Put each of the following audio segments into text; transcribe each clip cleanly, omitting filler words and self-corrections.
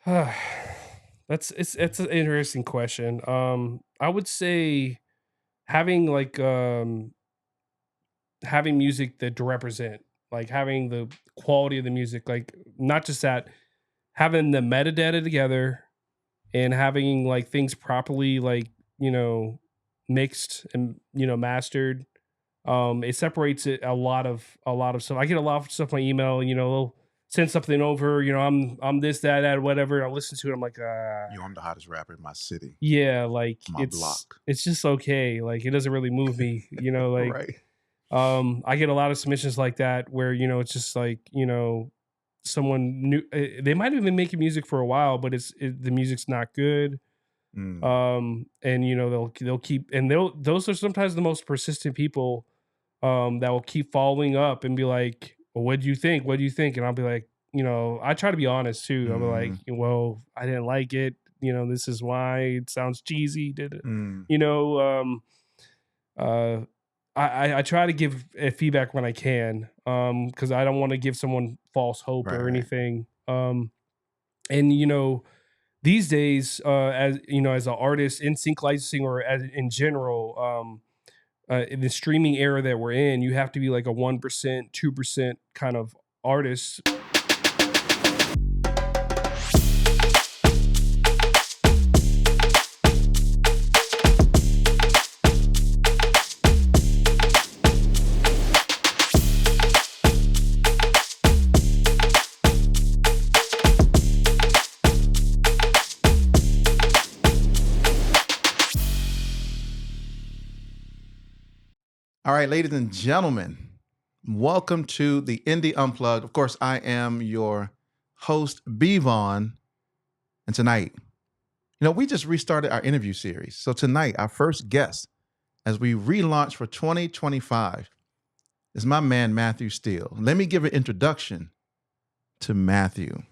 It's an interesting question. I would say having having music that to represent, like having the quality of the music, like not just that, having the metadata together and having like things properly you know mixed and mastered. It separates it a lot of stuff. I get a lot of stuff on my email, they'll send something over, I'm this, that, whatever. I listen to it, I'm like, I'm the hottest rapper in my city, yeah, like my it's block. it's just okay. Like it doesn't really move me, like Right. I get a lot of submissions like that where, it's just like, someone new, they might have been making music for a while, but the music's not good. Mm, And they'll keep, and those are sometimes the most persistent people, that will keep following up and be like, well, what do you think? What do you think? And I'll be like, I try to be honest too. I'll be like, mm, well, I didn't like it. This is why it sounds cheesy. Did it? mm. You know, uh, I try to give feedback when I can, because I don't want to give someone false hope Right, or right. anything. And these days, as an artist in sync licensing or as in general, in the streaming era that we're in, you have to be like a 1%, 2% kind of artist. All right, ladies and gentlemen, welcome to the Indie Unplugged. Of course, I am your host, Vaughan. And tonight, we just restarted our interview series. So tonight, our first guest, as we relaunch for 2025, is my man, Mathew Steele. Let me give an introduction to Mathew.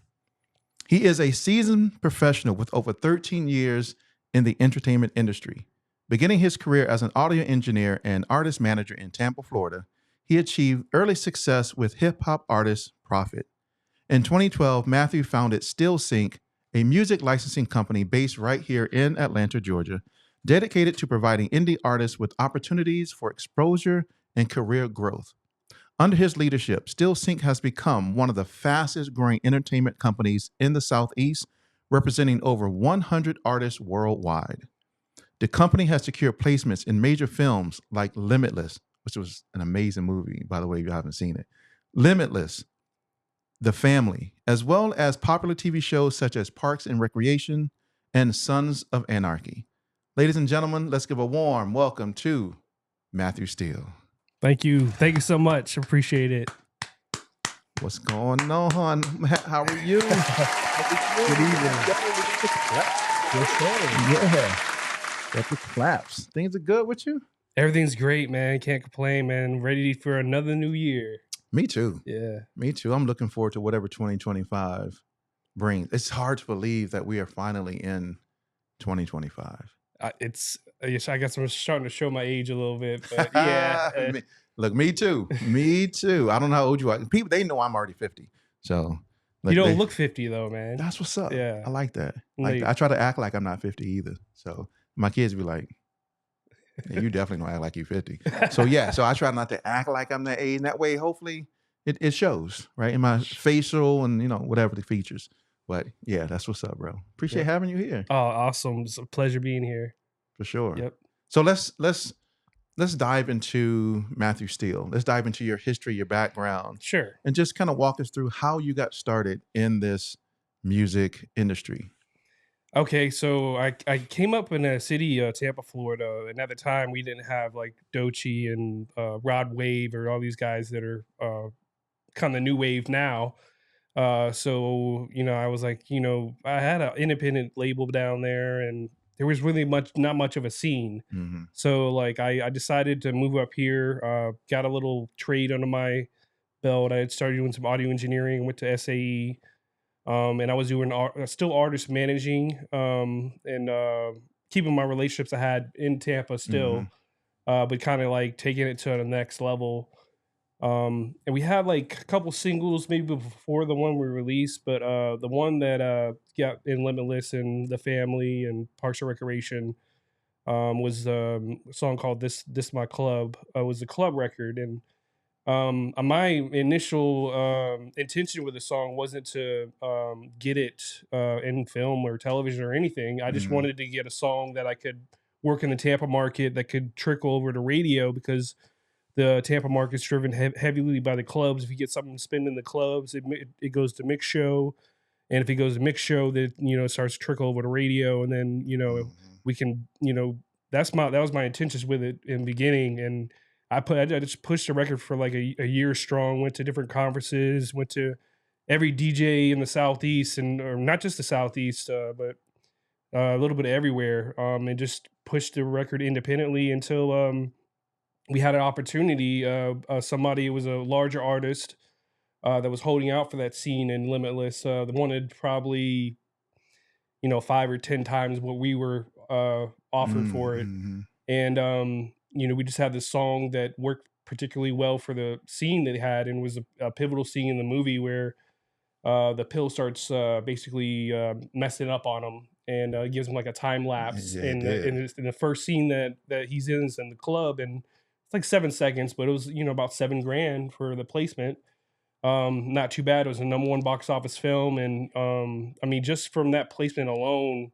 He is a seasoned professional with over 13 years in the entertainment industry. Beginning his career as an audio engineer and artist manager in Tampa, Florida, he achieved early success with hip-hop artist Prophet. In 2012, Mathew founded SteelSync, a music licensing company based right here in Atlanta, Georgia, dedicated to providing indie artists with opportunities for exposure and career growth. Under his leadership, SteelSync has become one of the fastest growing entertainment companies in the Southeast, representing over 100 artists worldwide. The company has secured placements in major films like Limitless, which was an amazing movie, by the way, if you haven't seen it. Limitless, The Family, as well as popular TV shows such as Parks and Recreation and Sons of Anarchy. Ladies and gentlemen, let's give a warm welcome to Mathew Steele. Thank you so much. Appreciate it. What's going on? How are you? Good evening. Yes, sir. Yeah. Got the claps. Things are good with you? Everything's great, man. Can't complain, man. Ready for another new year. Me too. Yeah. Me too. I'm looking forward to whatever 2025 brings. It's hard to believe that we are finally in 2025. I guess I'm starting to show my age a little bit, but yeah. Look, me too. Me too. I don't know how old you are. People, they know I'm already 50. So you don't look 50 though, man. That's what's up. Yeah. I like that. I try to act like I'm not 50 either. So my kids be like, yeah, you definitely don't act like you're 50. So yeah, so I try not to act like I'm that age. And that way, hopefully, it shows, right? In my facial and, whatever the features. But yeah, that's what's up, bro. Appreciate having you here. Oh, awesome. It's a pleasure being here. For sure. Yep. So let's dive into Mathew Steele. Let's dive into your history, your background. Sure. And just kind of walk us through how you got started in this music industry. Okay, so I came up in a city, Tampa, Florida, and at the time we didn't have like Doechii and Rod Wave or all these guys that are kind of new wave now. So I was like, I had an independent label down there, and there was really not much of a scene. Mm-hmm. So like I decided to move up here, got a little trade under my belt. I had started doing some audio engineering, went to SAE. And I was doing still artist managing, and keeping my relationships I had in Tampa still, but kind of like taking it to the next level. And we had like a couple singles maybe before the one we released, but the one that got in Limitless and The Family and Parks and Recreation was a song called This My Club. Was a club record, and my initial intention with the song wasn't to get it in film or television or anything. I just Mhm. wanted to get a song that I could work in the Tampa market that could trickle over to radio, because the Tampa market's driven heavily by the clubs. If you get something to spend in the clubs, it goes to mix show, and if it goes to mix show, that it starts to trickle over to radio, and then Mhm. we can that was my intentions with it in the beginning. And I just pushed the record for like a year strong. Went to different conferences, went to every DJ in the Southeast, and or not just the Southeast, but a little bit of everywhere, and just pushed the record independently until we had an opportunity. Somebody, was a larger artist that was holding out for that scene in Limitless. They wanted probably 5 or 10 times what we were offered for it, Mhm. and we just had this song that worked particularly well for the scene they had, and was a pivotal scene in the movie where the pill starts basically messing up on him, and gives him like a time lapse. Yeah, it And did. in the first scene that he's in is in the club, and it's like 7 seconds, but it was about $7,000 for the placement. Not too bad. It was a #1 box office film, and I mean, just from that placement alone,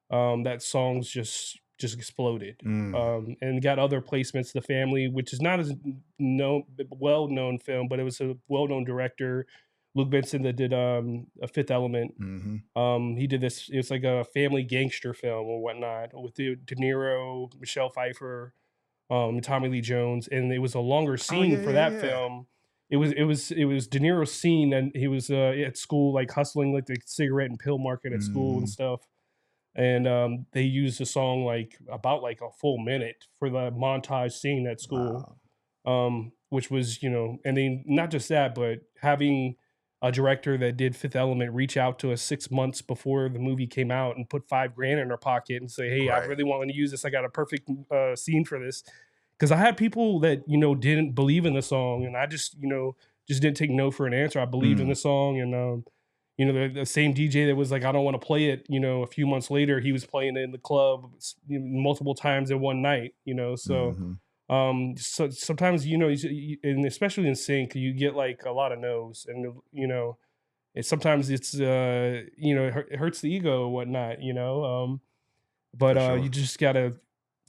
that song's just exploded. Mm. And got other placements. The Family, which is not as well known film, but it was a well known director, Luke Benson, that did a Fifth Element. Mhm. He did this. It was like a family gangster film or whatnot with De Niro, Michelle Pfeiffer, Tommy Lee Jones, and it was a longer Oh, scene yeah, for yeah, that yeah. film. It was De Niro's scene, and he was at school, like hustling like the cigarette and pill market at school and Mhm. stuff. And they used a song like about like a full minute for the montage scene at school, Wow. which was and then not just that, but having a director that did Fifth Element reach out to us 6 months before the movie came out and put $5,000 in our pocket and say, "Hey, I Right. really want to use this. I got a perfect scene for this." Because I had people that didn't believe in the song, and I just didn't take no for an answer. I believed in Mm. the song, and the same DJ that was like, "I don't want to play it," a few months later, he was playing it in the club multiple times in one night. So Mhm. so sometimes and especially in sync, you get like a lot of no's, and and sometimes it's it hurts the ego or whatnot. But For you sure. just gotta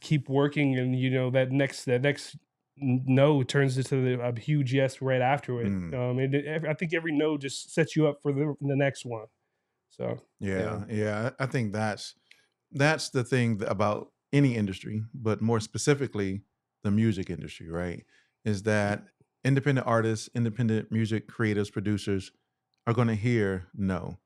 keep working, and that next no turns into a huge yes right after it. Mm. I think every no just sets you up for the next one. So yeah. Yeah, yeah. I think that's the thing about any industry, but more specifically the music industry, right? Is that independent artists, independent music creators, producers are going to hear no.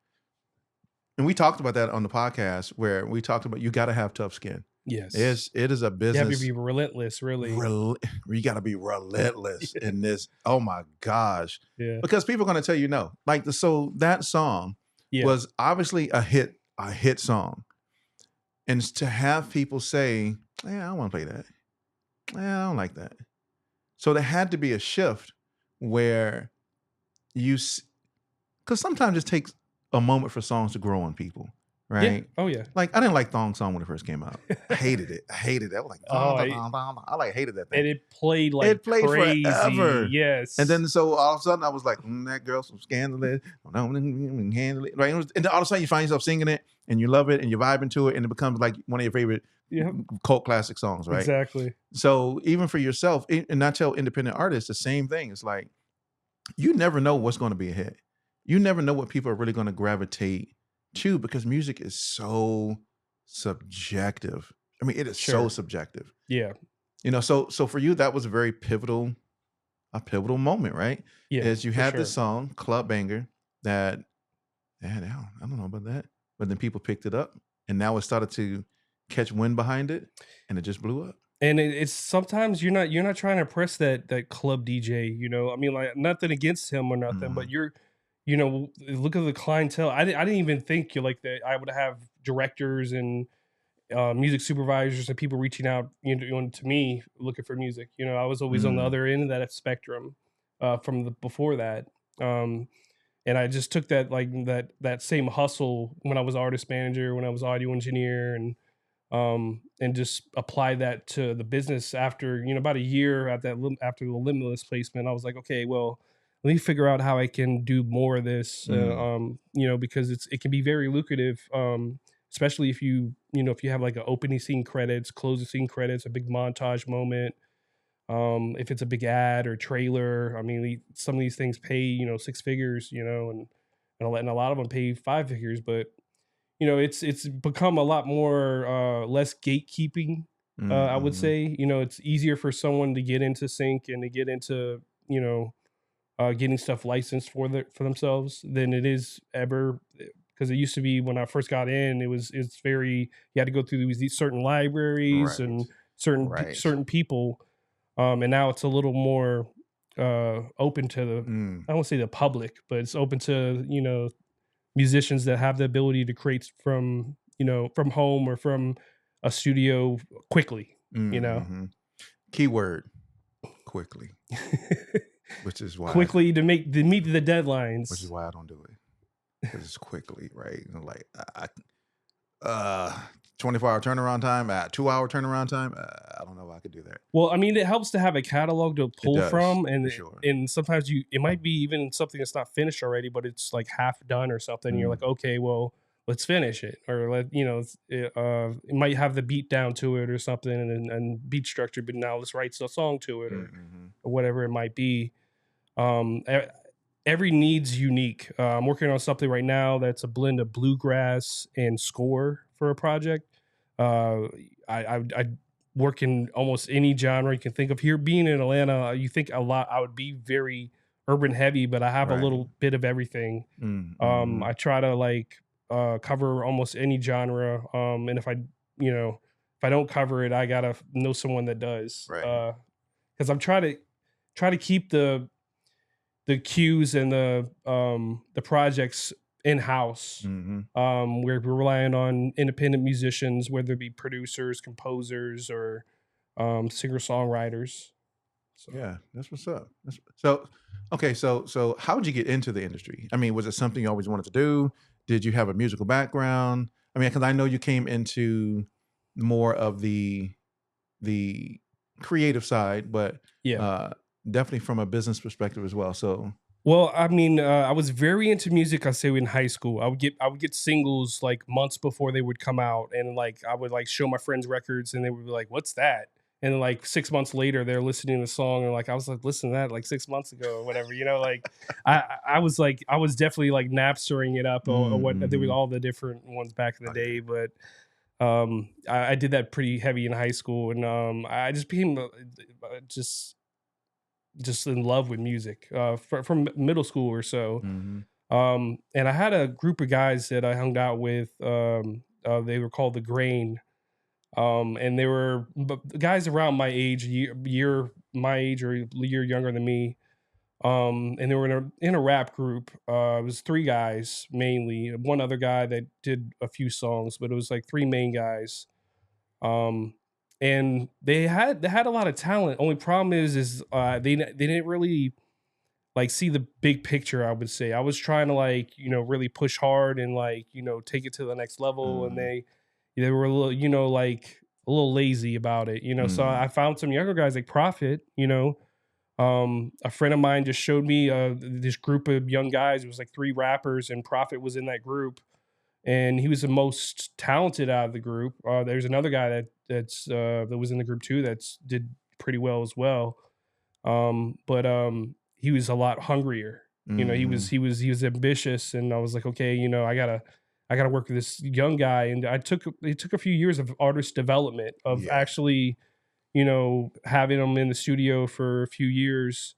And we talked about that on the podcast where we talked about you got to have tough skin. Yes. It is a You have to business be relentless, really. you got to be relentless in this. Oh my gosh. Yeah. Because people are going to tell you no. Like so that song Yeah. was obviously a hit song. And to have people say, "Yeah, I don't want to play that. Yeah, I don't like that." So there had to be a shift where because sometimes it takes a moment for songs to grow on people, Yeah. right? Oh yeah. Like I didn't like Thong Song when it first came out. I hated it. I hated it. I was like, Oh, I like hated that thing. and it played like It played crazy. forever. And Yes. then so all of a sudden I was like, that girl's some scandalous. Handle it. Right. And then all of a sudden you find yourself singing it and you love it and you're vibing to it and it becomes like one of your favorite Yeah. cult classic songs, right? Exactly. So even for yourself, and I tell independent artists the same thing. It's like you never know what's going to be a hit. You never know what people are really going to gravitate to because music is so subjective. I mean, it is so Sure. subjective. Yeah. So for you, that was a very pivotal moment, right? Yeah. Is you for had sure. this song, Club Banger, that I don't know about that. But then people picked it up and now it started to catch wind behind it and it just blew up. And it's sometimes you're not trying to impress that club DJ. I mean, like, nothing against him or nothing, but Mhm. look at the clientele. I didn't even think like that I would have directors and music supervisors and people reaching out to me looking for music. I was always on the Mm. other end of that spectrum. from the before that. And I just took that that same hustle when I was artist manager, when I was audio engineer, and just applied that to the business after about a year at that after the Limitless placement. I was like, okay, well, let me figure out how I can do more of this, because it can be very lucrative, especially if if you have like an opening scene credits, closing scene credits, a big montage moment. If it's a big ad or trailer, I mean, some of these things pay, 6 figures, and a lot of them pay 5 figures, but it's become a lot more, less gatekeeping. I would say, it's easier for someone to get into sync and to get into, getting stuff licensed for themselves than it is ever. Because it used to be when I first got in, it's very, you had to go through these certain libraries Right. and certain Right. certain people. And now it's a little more open to the, I don't want to say the public, but it's open to musicians that have the ability to create from from home or from a studio quickly. Keyword quickly, which is why quickly to meet the deadlines. which is why I don't do it, because it's quickly, right? Like 24-hour turnaround time, 2-hour turnaround time. I don't know if I could do that. Well, I mean, it helps to have a catalog to pull does, from, for and sure. and sometimes it might be even something that's not finished already, but it's like half done or something. And you're like, okay, well, let's finish it, or it might have the beat down to it or something, and beat structure, but now let's write a song to it, or whatever it might be. Every need's unique. I'm working on something right now that's a blend of bluegrass and score for a project. I work in almost any genre you can think of. Here, being in Atlanta, you think a lot. I would be very urban heavy, but I have a little bit of everything. I try to cover almost any genre. And if I don't cover it, I gotta know someone that does. Right. Because I'm trying to keep the cues and the projects in house. We're relying on independent musicians, whether it be producers, composers, or singer songwriters. So. Yeah, that's what's up. Okay, so how did you get into the industry? I mean, was it something you always wanted to do? Did you have a musical background? I mean, because I know you came into more of the creative side, but definitely from a business perspective as well. So, well, I mean, I was very into music. I say in high school, I would get singles like months before they would come out, and like I would like show my friends records, and they would be like, "What's that?" And then, like 6 months later, they're listening to the song, and like I was like, "Listen to that!" Like 6 months ago or whatever, Like I was definitely like Napstering it up or what. There was all the different ones back in the day, but I did that pretty heavy in high school, and I just became just in love with music from middle school or so. And I had a group of guys that I hung out with. They were called The Grain. And they were guys around my age, my age or a year younger than me. And they were in a rap group. It was 3 guys mainly, one other guy that did a few songs, but it was like 3 main guys. And they had a lot of talent. Only problem is they didn't really like see the big picture. I would say I was trying to really push hard and take it to the next level, and they were a little like a little lazy about it. So I found some younger guys like Prophet. A friend of mine just showed me this group of young guys. It was like 3 rappers, and Prophet was in that group. And he was the most talented out of the group. There's another guy that was in the group too did pretty well as well. But he was a lot hungrier. He was ambitious, and I was like, okay, I gotta work with this young guy. And it took a few years of artist development of actually, having him in the studio for a few years,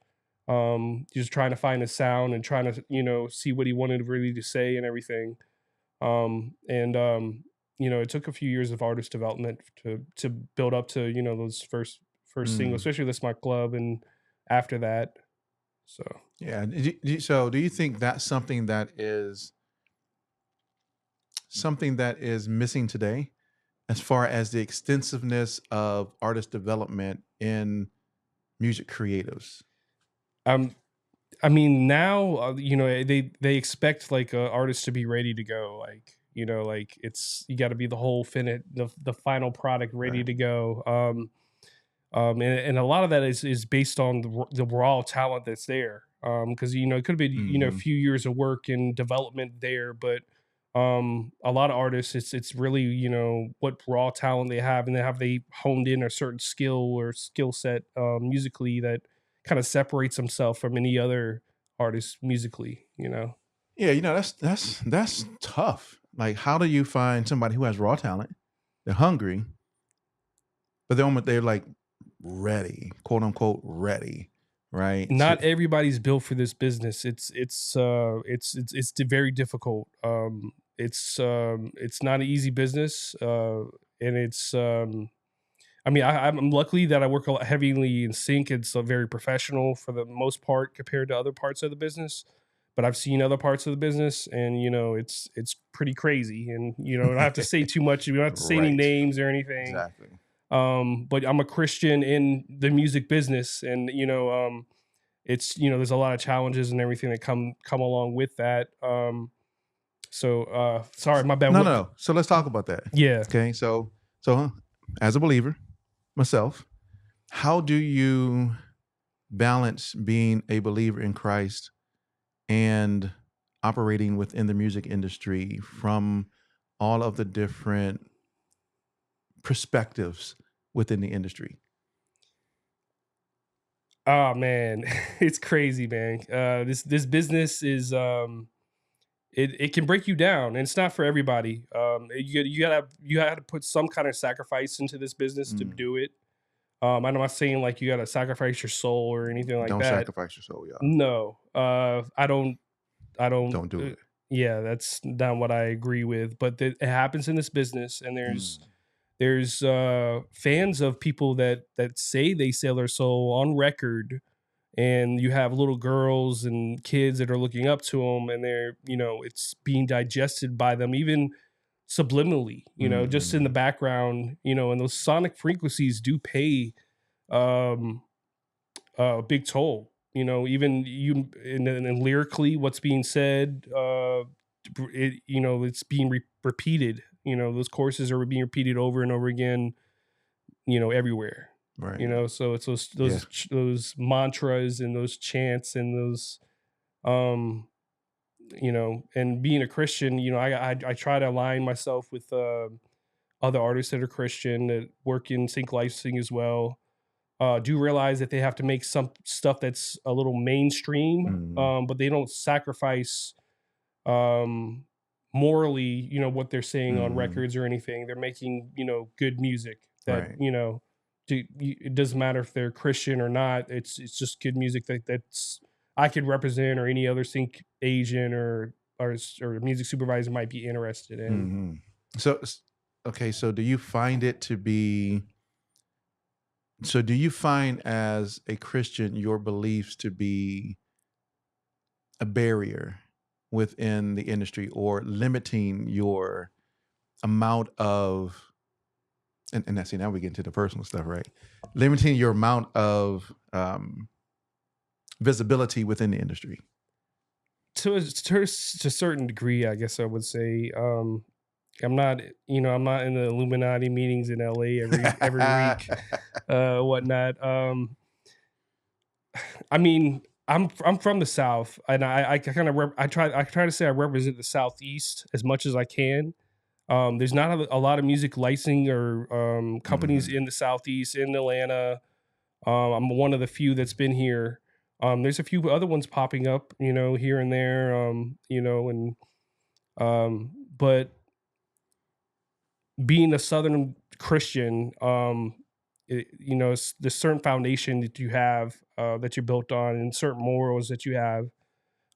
just trying to find a sound and trying to see what he wanted really to say and everything. It took a few years of artist development to build up to those first singles, especially "This My Club," and after that. So yeah. So do you think that's something that is missing today, as far as the extensiveness of artist development in music creatives? I mean, now they expect like artists to be ready to go. Like like you got to be the whole the final product ready Right. to go. And a lot of that is based on the raw talent that's there. Because it could be a few years of work and development there, but a lot of artists it's really what raw talent they have, and then have they honed in a certain skill or skill set musically that kind of separates themselves from any other artist musically. Yeah, that's tough. Like, how do you find somebody who has raw talent? They're hungry, but they're like ready, quote unquote ready, right? Not everybody's built for this business. It's very difficult. It's not an easy business, and it's I mean, I'm lucky that I work a lot heavily in sync. It's very professional for the most part compared to other parts of the business. But I've seen other parts of the business, and it's pretty crazy. And I don't have to say too much. We don't have to say any Right. names or anything. Exactly. But I'm a Christian in the music business, and it's there's a lot of challenges and everything that come along with that. So sorry, my bad. No. So let's talk about that. Yeah. Okay. So as a believer myself, how do you balance being a believer in Christ and operating within the music industry from all of the different perspectives within the industry? Oh man, it's crazy, man. This business is it can break you down, and it's not for everybody. You gotta put some kind of sacrifice into this business to do it. I'm not saying like you gotta sacrifice your soul or anything like Don't that. sacrifice your soul, y'all. No, I don't. Don't do it. Yeah, that's not what I agree with. But it happens in this business, and there's fans of people that say they sell their soul on record, and you have little girls and kids that are looking up to them, and they're it's being digested by them even subliminally, just in the background, and those sonic frequencies do pay a big toll, even and lyrically what's being said, it's being repeated, those courses are being repeated over and over again, everywhere. Right. So it's those mantras and those chants and those and being a Christian, I try to align myself with other artists that are Christian that work in sync licensing as well. Do realize that they have to make some stuff that's a little mainstream, but they don't sacrifice morally, what they're saying on records or anything. They're making, good music that, it doesn't matter if they're Christian or not. It's just good music that's I could represent, or any other sync agent or music supervisor might be interested in. So, okay. So do you find as a Christian your beliefs to be a barrier within the industry, or limiting your amount of, and that's, now we get into the personal stuff, right? Limiting your amount of visibility within the industry? To a certain degree, I guess I would say. I'm not in the Illuminati meetings in LA every week, whatnot. I mean, I'm from the South, and I try to say I represent the Southeast as much as I can. There's not a lot of music licensing or companies in the Southeast, in Atlanta. I'm one of the few that's been here. There's a few other ones popping up, here and there, but being a Southern Christian, there's certain foundation that you have, that you're built on, and certain morals that you have.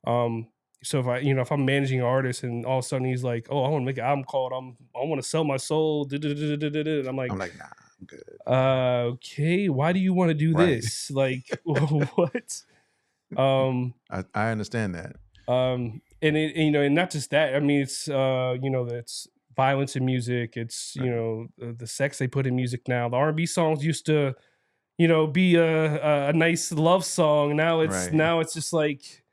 So if I'm managing an artist and all of a sudden he's like, "Oh, I want to make an album called I want to sell my soul," and I'm like, nah, I'm good. Okay, why do you want to do this? Like, what? I understand that. And and not just that. I mean, it's that's violence in music. It's the sex they put in music now. The R&B songs used to be a nice love song. Now it's just like,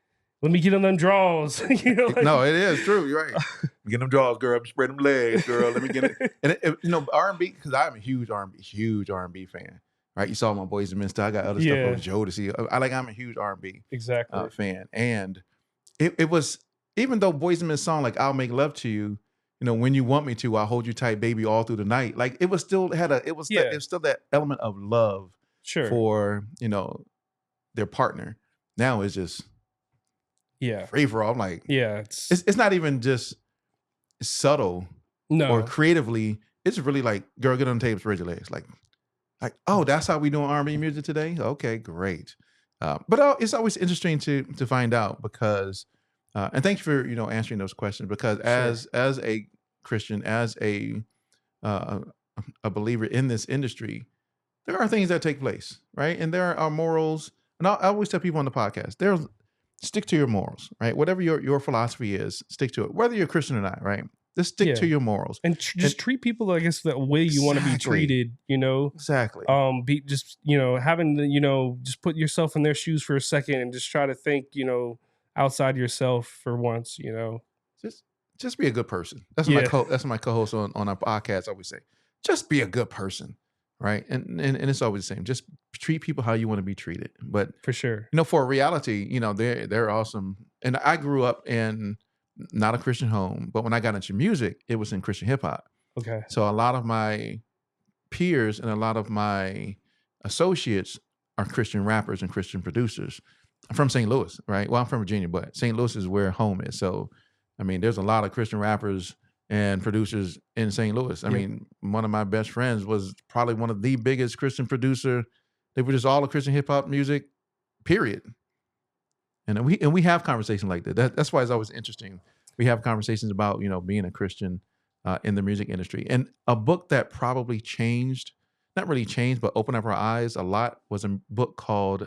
let me get on them draws. No, it is true. You're right. Get them draws, girl. Spread them legs, girl. Let me get it. And R&B, because I'm a huge R&B fan. Right? You saw my Boys and Men stuff. I got other stuff over Joe to see. I'm a huge R&B fan, and it was, even though Boys and Men song like "I'll Make Love to You," when you want me to, I'll hold you tight, baby, all through the night. Like it was still still that element of love for their partner. Now it's just free for all. I'm like, it's not even just subtle or creatively. It's really like, girl, get on the table, spread your legs. Like, oh, that's how we doing R&B music today. Okay, great. But it's always interesting to find out, because, and thank you for answering those questions, because as a Christian, as a believer in this industry, there are things that take place, right? And there are morals. And I always tell people on the podcast, stick to your morals, right? Whatever your philosophy is, stick to it. Whether you're Christian or not, right? Just stick to your morals, and just treat people, I guess, the way you want to be treated. Exactly. Be just having the just put yourself in their shoes for a second and just try to think outside yourself for once. Just be a good person. That's my co-host on our podcast always say. Just be a good person, right? And it's always the same. Just treat people how you want to be treated. But for sure, for reality, they're awesome. And I grew up in not a Christian home, but when I got into music, it was in Christian hip hop. Okay. So a lot of my peers and a lot of my associates are Christian rappers and Christian producers. I'm from St. Louis, right? Well, I'm from Virginia, but St. Louis is where home is. So, I mean, there's a lot of Christian rappers and producers in St. Louis. I mean, one of my best friends was probably one of the biggest Christian producer. They were just all of Christian hip hop music, period. And we have conversations like that. That's why it's always interesting. We have conversations about being a Christian in the music industry. And a book that probably changed, not really changed, but opened up our eyes a lot, was a book called,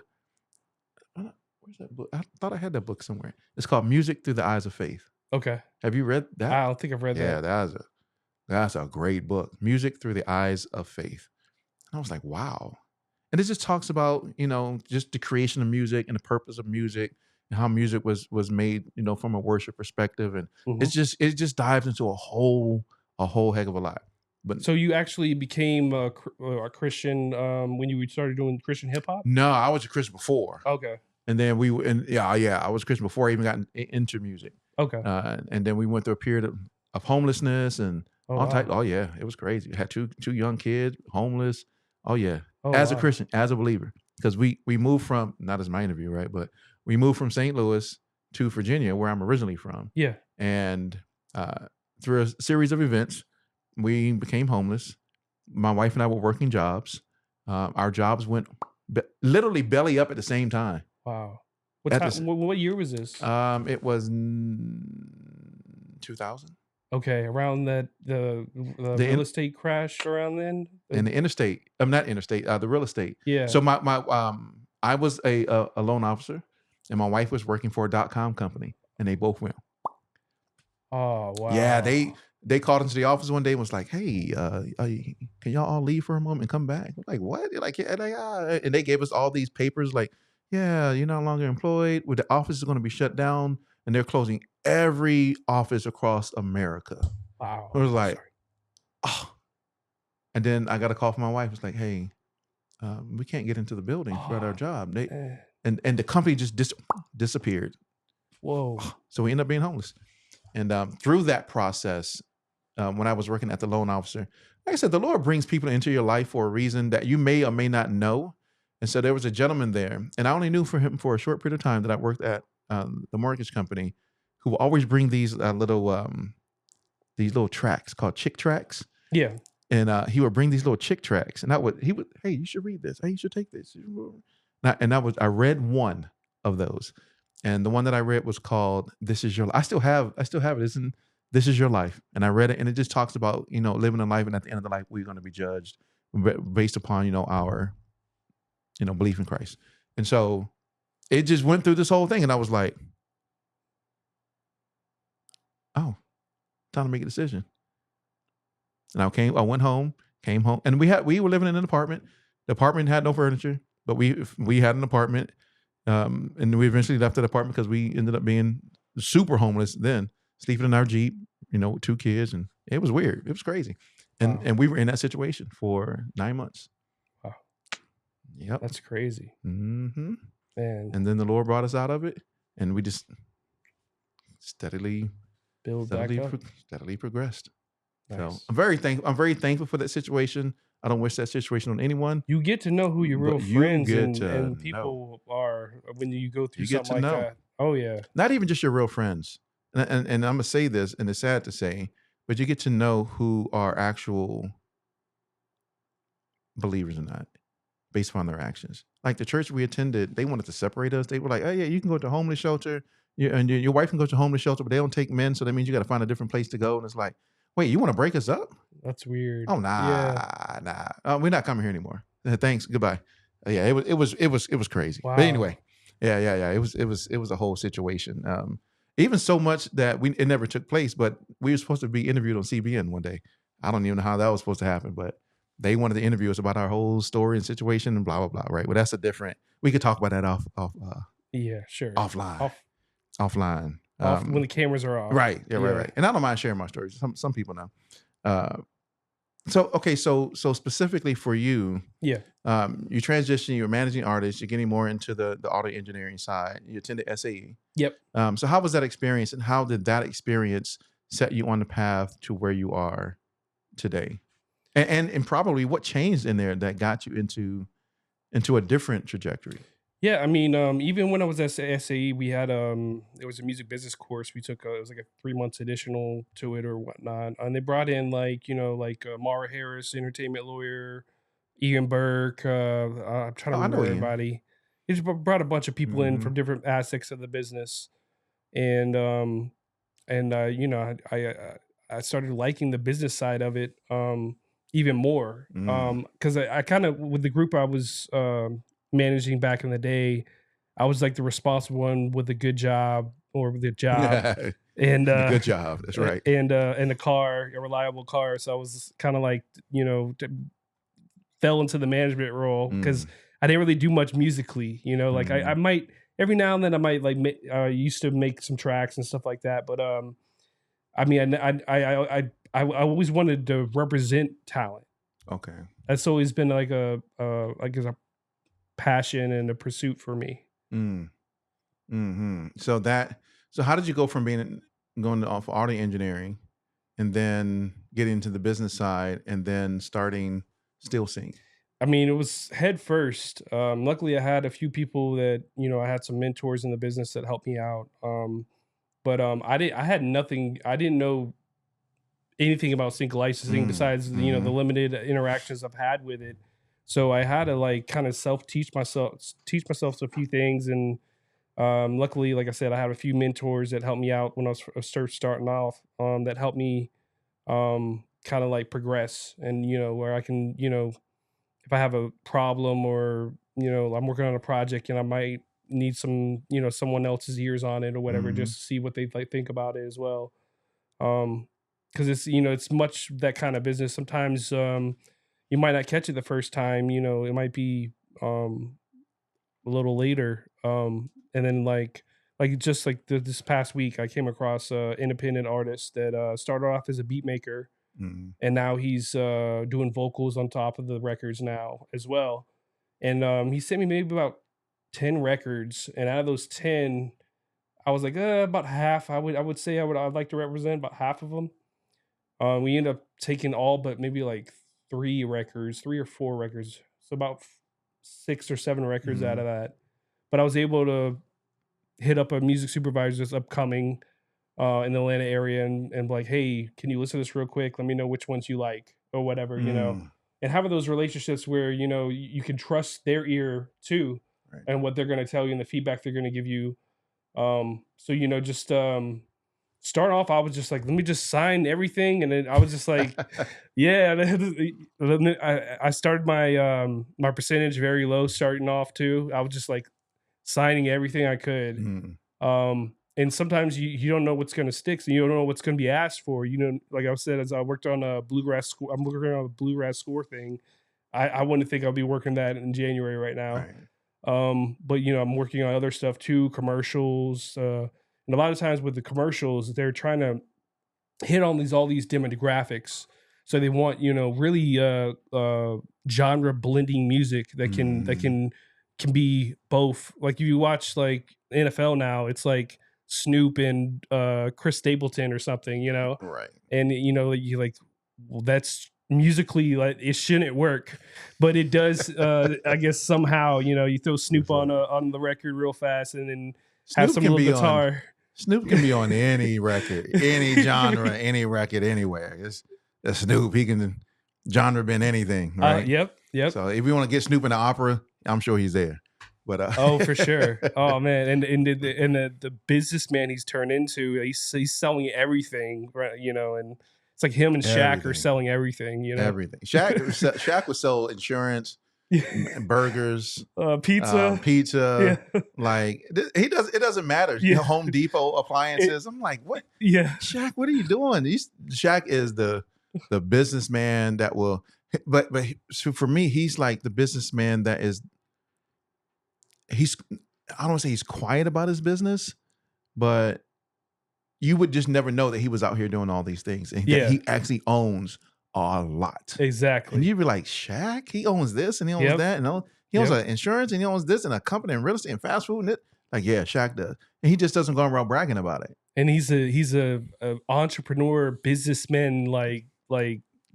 where's that book? I thought I had that book somewhere. It's called Music Through the Eyes of Faith. Okay. Have you read that? I don't think I've read that. Yeah, that's a great book. Music Through the Eyes of Faith. And I was like, wow. And it just talks about just the creation of music and the purpose of music, and how music was made, from a worship perspective. And it just dives into a whole heck of a lot. But so you actually became a Christian when you started doing Christian hip hop? No, I was a Christian before. Okay. And then I was a Christian before I even got into music. Okay. And then we went through a period of homelessness and all types. Oh yeah, it was crazy. I had two young kids, homeless. Oh yeah. As a Christian, as a believer, because we moved from, not as my interview, right, but we moved from St. Louis to Virginia, where I'm originally from. Yeah. And through a series of events, we became homeless. My wife and I were working jobs. Our jobs went literally belly up at the same time. Wow. What year was this? It was 2000. Okay, around the real estate crash around then? And the interstate, not interstate, the real estate. Yeah. So I was a loan officer, and my wife was working for a .com company, and they both went. Oh, wow. Yeah, they called into the office one day and was like, hey, can y'all all leave for a moment and come back? I'm like, what? They're like, yeah, and they gave us all these papers like, yeah, you're no longer employed. The office is going to be shut down, and they're closing every office across America. Wow. I was like, oh. And then I got a call from my wife. It's like, hey, we can't get into the building for our job. And the company just disappeared. Whoa. So we ended up being homeless. And through that process, when I was working at the loan officer, like I said, the Lord brings people into your life for a reason that you may or may not know. And so there was a gentleman there, and I only knew him for a short period of time that I worked at the mortgage company, who will always bring these little tracks called chick tracks. Yeah. And he would bring these little chick tracks, and he would, hey, you should read this. Hey, you should take this. I read one of those, and the one that I read was called "This Is Your Life." I still have it. This is your life, and I read it, and it just talks about living a life, and at the end of the life, we're going to be judged based upon our belief in Christ. And so it just went through this whole thing, and I was like, oh, time to make a decision. And I went home, and we were living in an apartment. The apartment had no furniture, but we had an apartment. And we eventually left that apartment because we ended up being super homeless then, sleeping in our Jeep, with 2 kids. And it was weird. It was crazy. And Wow. and we were in that situation for 9 months. Wow. Yep. That's crazy. Mm-hmm. Man. And then the Lord brought us out of it, and we just steadily progressed. Nice. So I'm very thankful for that situation. I don't wish that situation on anyone. You get to know who your real But you friends get and to people are when you go through You get something to like know. that. Oh yeah. Not even just your real friends. And I'm gonna say this, and it's sad to say, but you get to know who are actual believers or not, based upon their actions. Like the church we attended, they wanted to separate us. They were like, "Oh yeah, you can go to a homeless shelter, and your wife can go to a homeless shelter, but they don't take men, so that means you got to find a different place to go." And it's like, wait, you want to break us up? That's weird. Oh nah, Yeah. we're not coming here anymore. Thanks, goodbye. Yeah, it was crazy. Wow. But anyway, yeah. It was a whole situation. Even so much that it never took place, but we were supposed to be interviewed on CBN one day. I don't even know how that was supposed to happen, but they wanted to interview us about our whole story and situation and blah blah blah. Right? Well, that's a different. We could talk about that Yeah, sure. offline. Offline. When the cameras are off. Right. Yeah. Right. And I don't mind sharing my stories. Some people know. So specifically for you, Yeah. you transition, you're a managing artist, you're getting more into the audio engineering side. You attended SAE. Yep. So how was that experience, and how did that experience set you on the path to where you are today? And probably what changed in there that got you into a different trajectory? Yeah, I mean, even when I was at SAE, we had it was a music business course. We took it was like a 3 months additional to it or whatnot, and they brought in like Mara Harris, entertainment lawyer, Ian Burke. I'm trying to I know remember Ian. everybody. He just brought a bunch of people in from different aspects of the business, and I started liking the business side of it even more because I kind of with the group I was managing back in the day, I was like the responsible one with a good job or the job and The good job. That's right. and a car, a reliable car. So I was kind of like fell into the management role because I didn't really do much musically. Like I might every now and then I might like used to make some tracks and stuff like that, but I mean I always wanted to represent talent. Okay. That's always been like a passion and a pursuit for me. So how did you go from going off audio engineering and then getting into the business side and then starting SteelSync's? I mean, it was head first. Luckily I had a few people that, I had some mentors in the business that helped me out. But I had nothing. I didn't know anything about sync licensing besides the limited interactions I've had with it. So I had to like kind of teach myself a few things. And luckily, like I said, I had a few mentors that helped me out when I was first starting off, that helped me kind of like progress and, where I can, if I have a problem or, I'm working on a project and I might need some, someone else's ears on it or whatever, just to see what they like think about it as well. Cause it's, it's much that kind of business. Sometimes, you might not catch it the first time, it might be, a little later. And then like just like this past week, I came across a independent artist that, started off as a beat maker. And now he's doing vocals on top of the records now as well. And he sent me maybe about 10 records. And out of those 10, I was like, about half. I'd say I'd like to represent about half of them. We ended up taking all but maybe like 3 or 4 records. So about 6 or 7 records out of that. But I was able to hit up a music supervisor that's upcoming in the Atlanta area and be like, hey, can you listen to this real quick? Let me know which ones you like or whatever, and having those relationships where, you can trust their ear too, right, and what they're going to tell you and the feedback they're going to give you. So, just start off, I was just like, let me just sign everything. And then I was just like, yeah, I started my percentage very low starting off too. I was just like signing everything I could. And sometimes you don't know what's going to stick. So you don't know what's going to be asked for. Like I said, as I worked on a bluegrass score, I'm working on a bluegrass score thing. I wouldn't think I'll be working that in January right now. Right. But I'm working on other stuff too, commercials. And a lot of times with the commercials, they're trying to hit on all these demographics. So they want, really genre blending music that can be both. Like if you watch like NFL now, it's like Snoop and Chris Stapleton or something, Right. and you like, well, that's musically like it shouldn't work, but it does. I guess somehow you throw Snoop on the record real fast, and then have Snoop some can little be guitar. Snoop can be on any record, any genre, any record, anywhere. It's Snoop. He can genre bend anything, right? Yep. So if you want to get Snoop in the opera, I'm sure he's there. But Oh, for sure. Oh man, and the businessman he's turned into, he's selling everything, right? And it's like him and Shaq are Everything. selling everything. Everything. Shaq would sell insurance, burgers, pizza. Yeah. Like he does. It doesn't matter. Yeah. Home Depot appliances. I'm like, what? Yeah. Shaq, what are you doing? Shaq is the businessman that will. But so for me, he's like the businessman that is. I don't want to say he's quiet about his business, but you would just never know that he was out here doing all these things, and that he actually owns a lot. Exactly. And you'd be like, Shaq, he owns this and he owns that, and he owns an insurance and he owns this and a company and real estate and fast food, and it. Like, yeah, Shaq does, and he just doesn't go around bragging about it. And he's a entrepreneur, businessman, like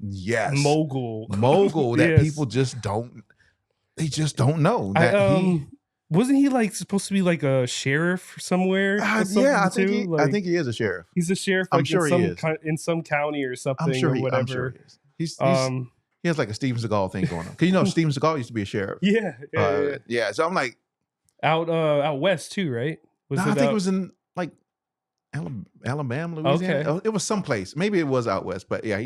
yes, mogul that people just don't. They just don't know that wasn't he like supposed to be like a sheriff somewhere? Yeah, I think he is a sheriff. He is in some county or something. I'm sure he is. He has like a Steven Seagal thing going on. Because Steven Seagal used to be a sheriff. Yeah. So I'm like out west too, right? I think it was in like Alabama, Louisiana. Okay. It was someplace. Maybe it was out west, but yeah,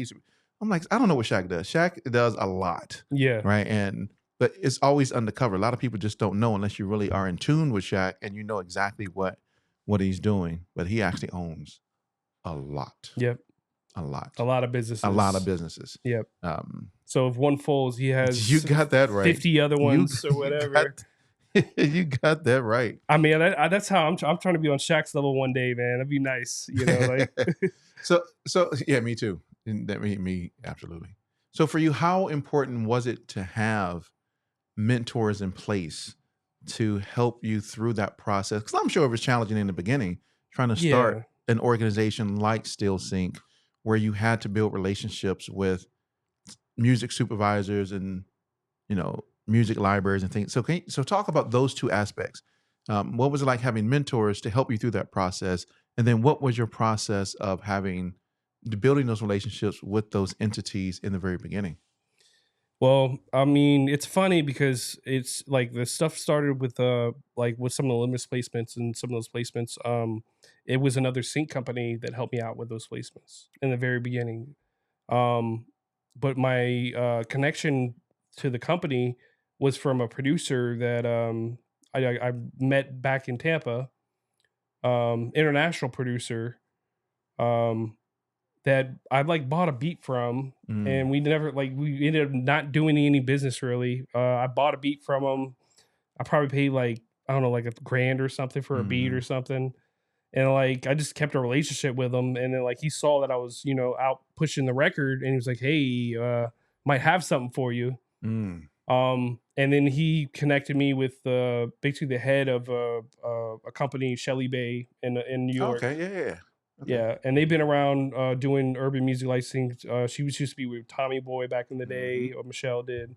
I'm like, I don't know what Shaq does. Shaq does a lot. Yeah. Right. But it's always undercover. A lot of people just don't know unless you really are in tune with Shaq and you know exactly what he's doing. But he actually owns a lot. Yep. A lot. A lot of businesses. A lot of businesses. Yep. So if one falls, he has you got that right. 50 other ones or whatever. You got that right. I mean, that's how I'm trying to be on Shaq's level one day, man. That'd be nice, like. So yeah, me too. Me absolutely. So for you, how important was it to have mentors in place to help you through that process? Because I'm sure it was challenging in the beginning, trying to start an organization like SteelSync, where you had to build relationships with music supervisors and music libraries and things. So talk about those two aspects. What was it like having mentors to help you through that process, and then what was your process of building those relationships with those entities in the very beginning? Well, I mean, it's funny because it's like the stuff started with with some of the Limitless placements, and some of those placements, it was another sync company that helped me out with those placements in the very beginning. But my connection to the company was from a producer that I met back in Tampa, international producer, that I bought a beat from, and we ended up not doing any business really. I bought a beat from him. I probably paid I don't know, like $1,000 or something for a beat or something. And I just kept a relationship with him. And then he saw that I was, out pushing the record, and he was like, hey, might have something for you. And then he connected me with basically the head of a company, Shelly Bay in New York. Okay, yeah. Okay. Yeah, and they've been around doing urban music licensing. She used to be with Tommy Boy back in the day, or Michelle did.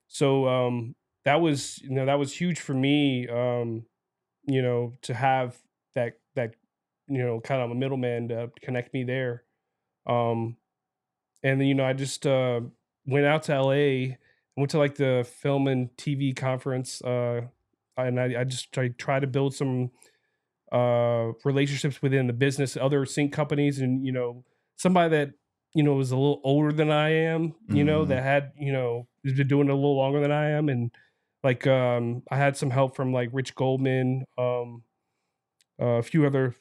So that was huge for me. To have that kind of a middleman to connect me there. And then I just went out to LA. Went to the film and TV conference, and I just tried to build some relationships within the business, other sync companies, and somebody that was a little older than I am, that had has been doing it a little longer than I am, and I had some help from Rich Goldman, a few other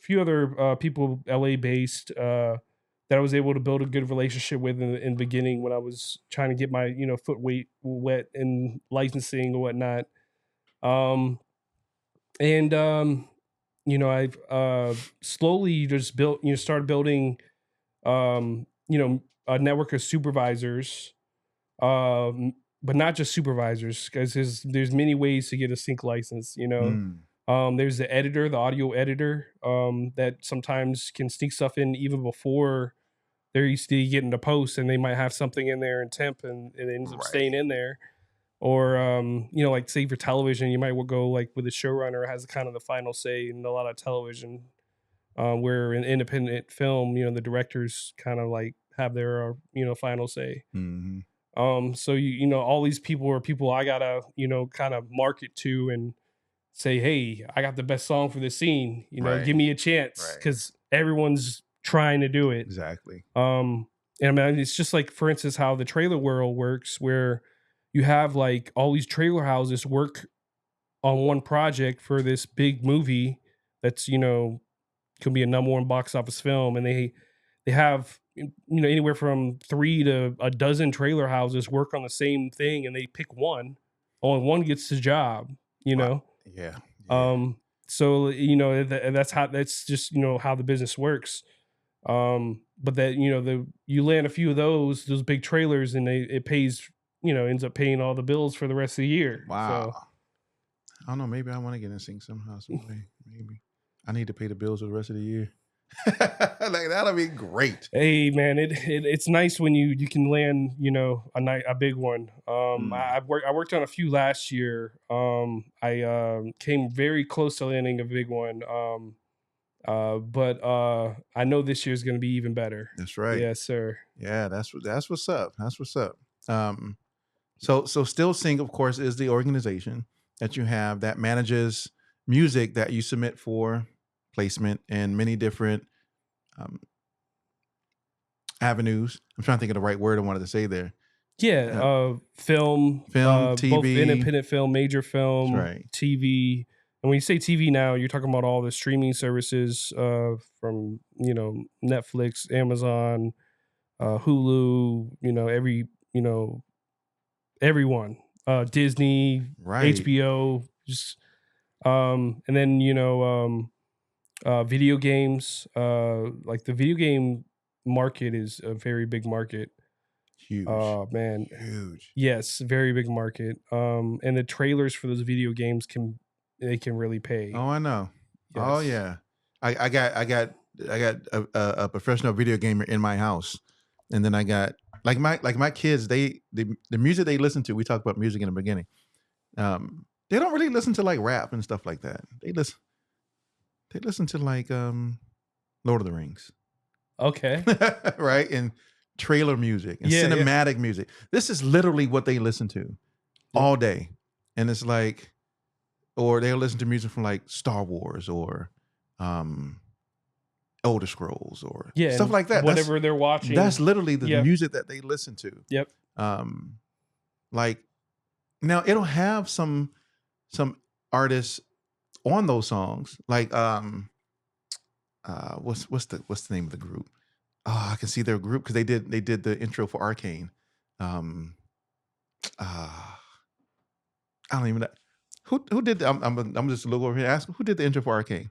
people, LA based, that I was able to build a good relationship with in the beginning when I was trying to get my, foot wet in licensing or whatnot. And I've slowly just started building, a network of supervisors, but not just supervisors, because there's many ways to get a sync license. There's the editor, the audio editor, that sometimes can sneak stuff in even before they're used to getting to post, and they might have something in there in temp, and it ends up staying in there. Or like say for television, you might go like with the showrunner has kind of the final say in a lot of television. Where in independent film, the directors kind of like have their final say. So all these people are people I gotta kind of market to and say, hey, I got the best song for this scene. Give me a chance, because everyone's trying to do it. Exactly. And I mean, it's just like, for instance, how the trailer world works, where you have like all these trailer houses work on one project for this big movie that's could be a #1 box office film, and they have anywhere from 3 to a dozen trailer houses work on the same thing, and they pick one. Only one gets the job. Yeah. So that's just how the business works. But that you land a few of those big trailers, and it pays ends up paying all the bills for the rest of the year. Wow. So, I don't know. Maybe I want to get in sync somehow, some way. Maybe I need to pay the bills for the rest of the year. Like that'll be great. hey man, it's nice when you can land a big one. I worked on a few last year. I came very close to landing a big one. But I know this year's going to be even better. That's right. Yes, sir. Yeah, that's what's up. That's what's up. So SteelSync, of course, is the organization that you have that manages music that you submit for placement in many different avenues. I'm trying to think of the right word I wanted to say there. Yeah, film, TV, both independent film, major film, right. TV. And when you say TV now, you're talking about all the streaming services from Netflix, Amazon, Hulu, everyone, Disney, right. HBO, just and then video games. Like the video game market is a very big market. Huge. Oh man, huge. Yes, very big market. And the trailers for those video games can really pay. Oh, I know. Yes. Oh yeah. I got a professional video gamer in my house, and then I got like my kids. The music they listen to. We talked about music in the beginning. They don't really listen to like rap and stuff like that. They listen to like Lord of the Rings. Okay. Right, and trailer music and cinematic music. This is literally what they listen to all day, and it's like, or they'll listen to music from like Star Wars or Elder Scrolls or stuff like that. Whatever they're watching. That's literally the music that they listen to. Yep. Like now it'll have some artists on those songs. Like what's the name of the group? Oh, I can see their group because they did the intro for Arcane. I don't even know. Who did I'm just a little over here asking who did the intro for Arcane?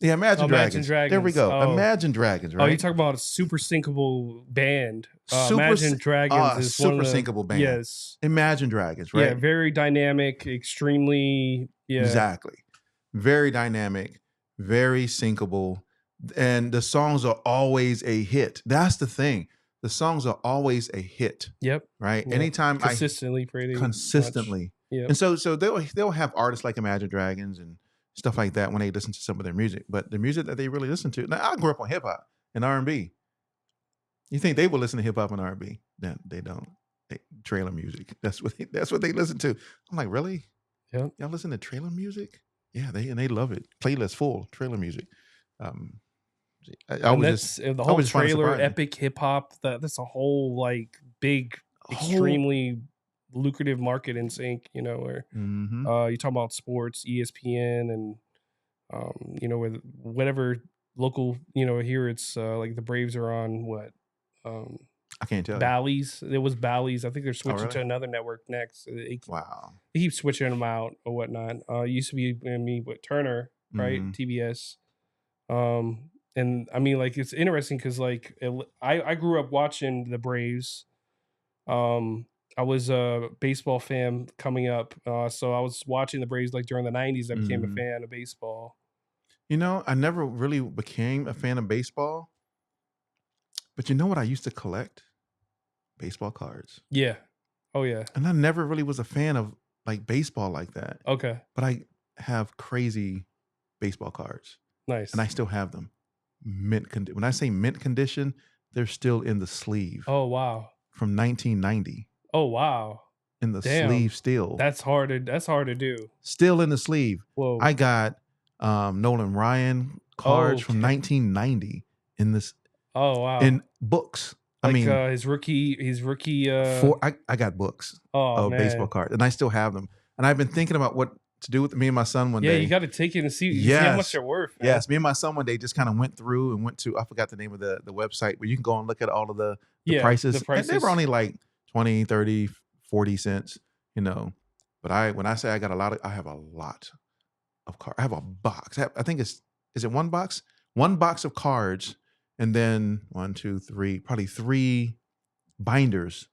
Yeah, Imagine Dragons. There we go. Oh. Imagine Dragons, right? Oh, you're talking about a super syncable band. Imagine Dragons is super syncable band. Yes. Imagine Dragons, right? Yeah, very dynamic, extremely Exactly. Very dynamic, very syncable. And the songs are always a hit. That's the thing. The songs are always a hit. Yep. Right. Yep. Anytime consistently. Yeah. And so they'll have artists like Imagine Dragons and stuff like that when they listen to some of their music. But the music that they really listen to. Now I grew up on hip hop and R&B. You think they will listen to hip hop and R&B? No, they don't. Trailer music. That's what they listen to. I'm like, really? Yeah. Y'all listen to trailer music? Yeah, they love it. Playlist full trailer music. The whole trailer epic hip hop. That's a whole like big, extremely lucrative market in sync. Where you talk about sports, ESPN, and where whatever local, you know, here it's like the Braves are on what? I can't tell you. Bally's. It was Bally's. I think they're switching really? to another network next. Wow. They keep switching them out or whatnot. It used to be with Turner, right? Mhm. TBS. And I mean, like, it's interesting because like I grew up watching the Braves. I was a baseball fan coming up, so I was watching the Braves like during the '90s. I became a Mhm. fan of baseball. You know, I never really became a fan of baseball, but you know what I used to collect? Baseball cards. Yeah. Oh yeah. And I never really was a fan of like baseball like that. Okay. But I have crazy baseball cards Nice. and I still have them. When I say mint condition, they're still in the sleeve Oh wow. from 1990 Oh wow. in the Damn. sleeve still. That's hard to do. Still in the sleeve. Whoa. I got Nolan Ryan cards from okay. 1990 in this Oh wow. in books. Like I mean, his rookie. I got books Oh of baseball man. cards, and I still have them. And I've been thinking about what to do with me and my son one Yeah, day. you got to take it and see how much Yes. they're worth. Man. Yes, me and my son one day just kind of went through and went to, I forgot the name of the website where you can go and look at all of the Yeah, prices. the prices. And they were only like 20, 30, 40 cents, you know. But when I say I have a lot of cards. I have a box. I think is it one box? One box of cards, and then 1, 2, 3, probably 3 binders.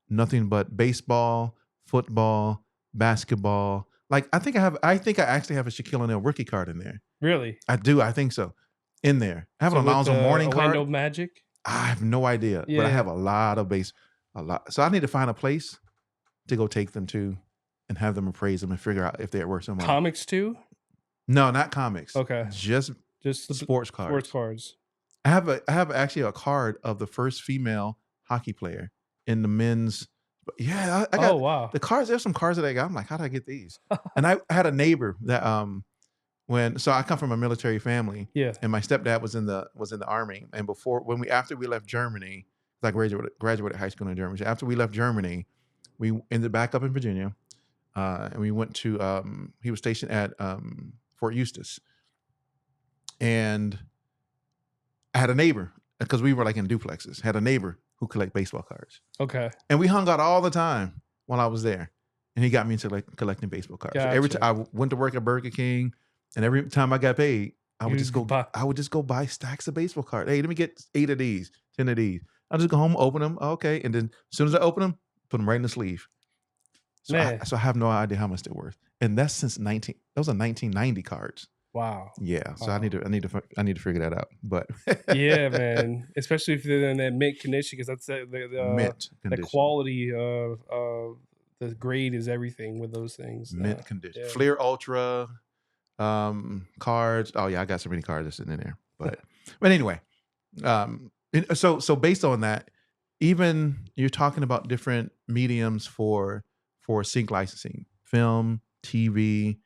Nothing but baseball, football, basketball. Like I think I actually have a Shaquille O'Neal rookie card in there. Really? I do. I think so. In there. I have So an Alonzo Mourning Orlando card. Magic? I have no idea. But I Yeah. have a lot of a lot. So I need to find a place to go take them to and have them appraise them and figure out if they're worth some money. Comics too? No, not comics. Okay. Just the sports cards. Sports cards. I have actually a card of the first female hockey player in the men's. Yeah, I got Oh wow. the cards. There's some cards that I got. I'm like, how did I get these? And I had a neighbor that so I come from a military family. Yeah. And my stepdad was in the army. And after we left Germany, I graduated high school in Germany. So after we left Germany, we ended back up in Virginia, and we went to. He was stationed at Fort Eustis, and I had a neighbor because we were like in duplexes. Had a neighbor who collect baseball cards. Okay. And we hung out all the time while I was there. And he got me into collecting baseball cards. So every time I went to work at Burger King, and every time I got paid, I would just go buy stacks of baseball cards. Hey, let me get 8 of these, 10 of these. I'll just go home, open them. Okay. And then as soon as I open them, put them right in the sleeve. So I have no idea how much they're worth. And that's those are 1990 cards. Wow. Yeah. So I need to figure that out. But yeah, man. Especially if they're in that mint condition, because that's the quality of the grade is everything with those things. Mint condition. Yeah. Fleer Ultra cards. Oh yeah, I got so many cards that's sitting in there. But anyway, so based on that, even you're talking about different mediums for sync licensing, film, TV,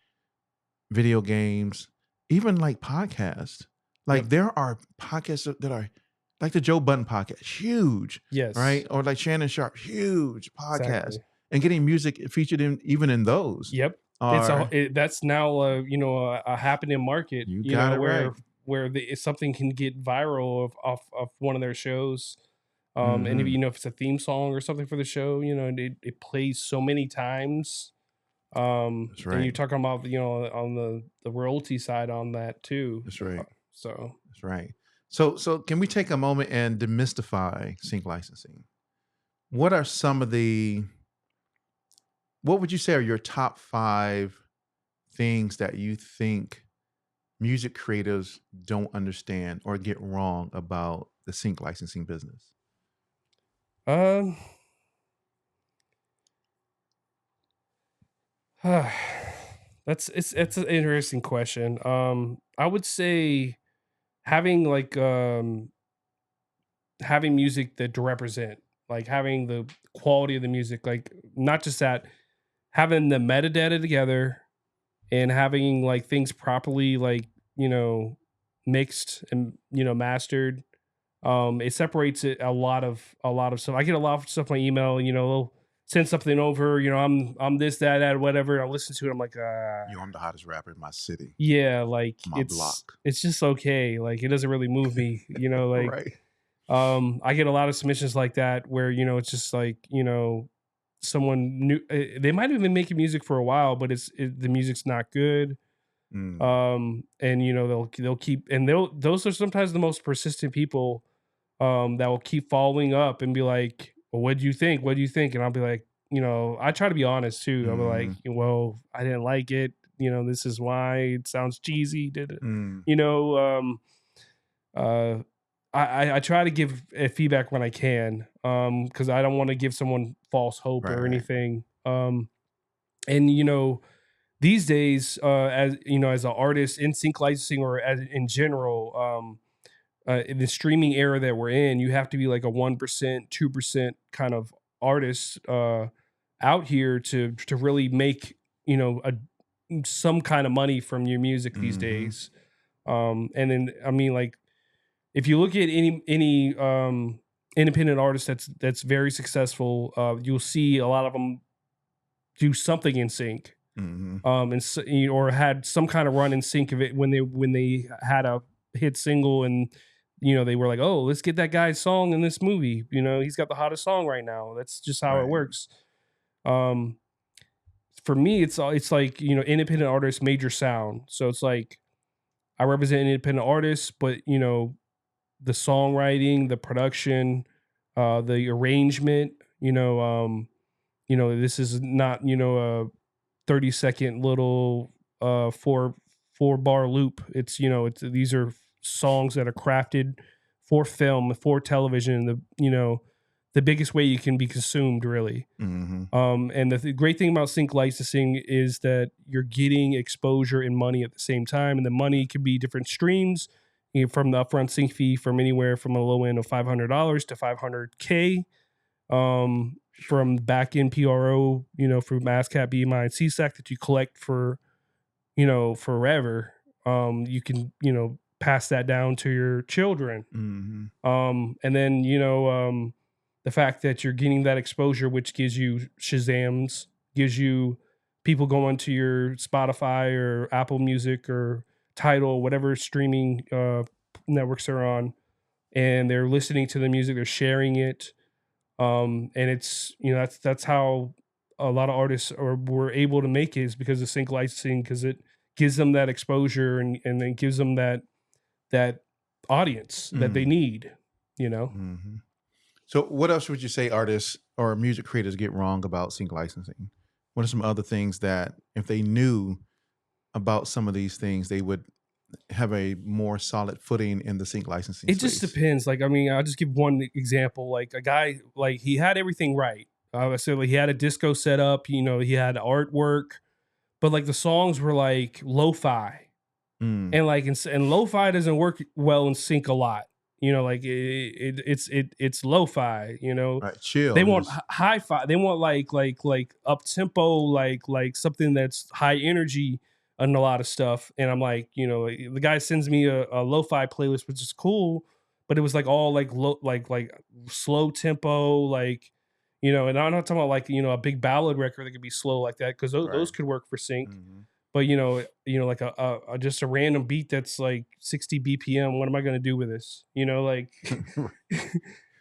video games, even like podcasts. Like there are podcasts that are like the Joe Budden podcast, huge. Yes. Right? Or like Shannon Sharp, huge podcast. Exactly. And getting music featured even in those. Yep. That's now a happening market. You got it right. Where something can get viral off one of their shows. And if it's a theme song or something for the show, it plays so many times. That's right. And you're talking about on the royalty side on that too. That's right. So that's right. So can we take a moment and demystify sync licensing? What are what would you say are your top 5 things that you think music creatives don't understand or get wrong about the sync licensing business? It's an interesting question. I would say having having music that to represent, like having the quality of the music, like not just that, having the metadata together and having like things properly mixed and mastered. It separates it a lot of stuff. I get a lot of stuff in my email, send something over, you know, I'm this, that, whatever. I listen to it. I'm like, Yo, I'm the hottest rapper in my city, yeah, like my block. it's just okay. Like it doesn't really move me, you know, like, Right. I get a lot of submissions like that where, you know, it's just like, you know, someone new, they might have been making music for a while, but the music's not good. And you know, they'll keep, and those are sometimes the most persistent people, that will keep following up and be like, well, what do you think? What do you think? And I'll be like, you know, I try to be honest too. I'll be like, well, I didn't like it. You know, this is why it sounds cheesy. Did it? You know, I try to give feedback when I can, because I don't want to give someone false hope or anything. And you know, these days, as you know, as an artist in sync licensing or as in general, in the streaming era that we're in, you have to be like a 1%, 2% kind of artist out here to really make, you know, some kind of money from your music these days. And then I mean, like, if you look at any independent artist that's very successful, you'll see a lot of them do something in sync, and so, or had some kind of run in sync of it when they had a hit single, and you know, they were like, oh, let's get that guy's song in this movie. You know, he's got the hottest song right now. That's just how it works. For me, it's like, you know, independent artists, major sound. So it's like I represent independent artists, but you know, the songwriting, the production, the arrangement, you know, this is not, you know, a 30-second little 4-bar loop. It's, you know, these are songs that are crafted for film, for television, the, you know, the biggest way you can be consumed, really. And the great thing about sync licensing is that you're getting exposure and money at the same time, and the money could be different streams, you know, from the upfront sync fee from anywhere from a low end of $500 to $500K, from back end PRO, you know, from ASCAP, BMI, and CSAC that you collect for, you know, forever. You can, you know, pass that down to your children. And then, you know, the fact that you're getting that exposure, which gives you Shazams, gives you people going to your Spotify or Apple Music or Tidal, whatever streaming networks they're on, and they're listening to the music, they're sharing it. And it's, you know, that's how a lot of artists were able to make it, is because of sync licensing, because it gives them that exposure and then gives them that audience that they need, you know. So what else would you say artists or music creators get wrong about sync licensing? What are some other things that if they knew about some of these things, they would have a more solid footing in the sync licensing space? Just depends. Like, I mean, I'll just give one example. Like a guy, like he had everything right. So like, he had a disco set up, you know, he had artwork, but like the songs were like lo-fi. And like, and lo-fi doesn't work well in sync a lot. You know, like it's lo-fi, you know. Right, chill. They want hi-fi. They want like up tempo, like something that's high energy and a lot of stuff. And I'm like, you know, the guy sends me a lo-fi playlist, which is cool, but it was like all like like slow tempo, like, you know. And I'm not talking about like, you know, a big ballad record that could be slow like that, because those could work for sync. But you know, like a just a random beat that's like 60 BPM. What am I going to do with this? You know, like,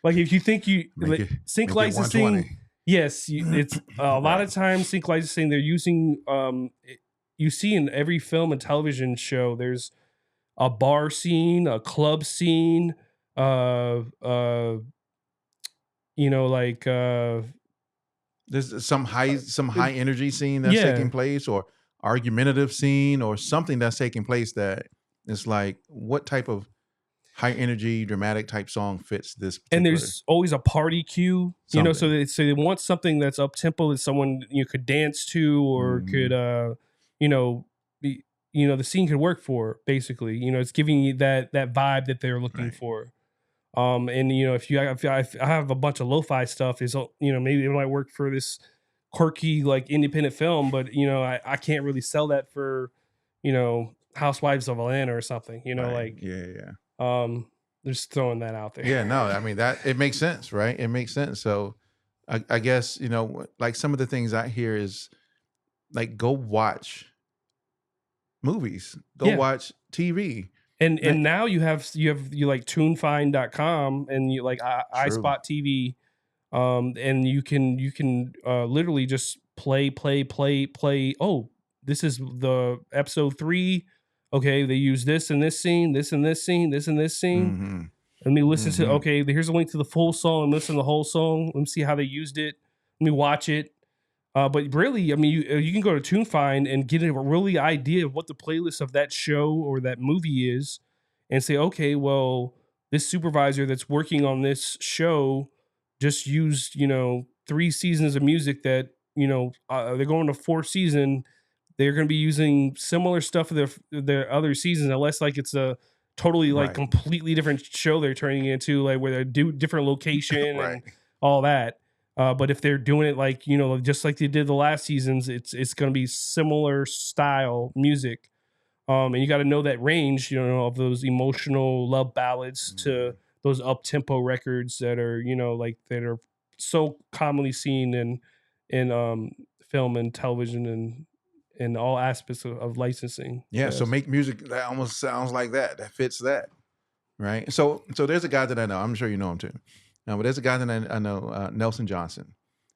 like if you think sync licensing, yes, it's a lot of times sync licensing. They're using, you see in every film and television show, there's a bar scene, a club scene, you know, like there's some high energy scene that's taking place, or argumentative scene, or something that's taking place that is like, what type of high energy dramatic type song fits this particular? And there's always a party cue, you know, so they want something that's up tempo that someone you could dance to, or could you know, you know, the scene could work for, basically. You know, it's giving you that vibe that they're looking for. And you know, if I have a bunch of lo-fi stuff, is, you know, maybe it might work for this quirky like independent film, but you know, I can't really sell that for, you know, Housewives of Atlanta or something, you know. Like, just throwing that out there. Yeah, no, I mean, that it makes sense, right? It makes sense. So I guess, like some of the things I hear is like, go watch movies, go Yeah. watch TV. And That- now you like tunefind.com and you like True. iSpot TV. And you can literally just play. Oh, this is the episode 3. Okay, they use this in this scene, this in this scene, this in this scene. Mm-hmm. Let me listen to, Mhm. okay, here's a link to the full song and listen to the whole song. Let me see how they used it. Let me watch it. But really, I mean, you can go to TuneFind and get a really idea of what the playlist of that show or that movie is and say, okay, well, this supervisor that's working on this show just used, 3 seasons of music that, they're going to 4th season. They're going to be using similar stuff of their other seasons, unless like it's a totally like Right. completely different show they're turning it into, like where they do different location Right. and all that. But if they're doing it like, just like they did the last seasons, it's going to be similar style music. And you got to know that range, of those emotional love ballads to those up tempo records that are, that are so commonly seen in film and television and all aspects of licensing. Yeah. So make music that almost sounds like that fits that. Right. So there's a guy that I know. I'm sure you know him too. But there's a guy that I know, Nelson Johnson.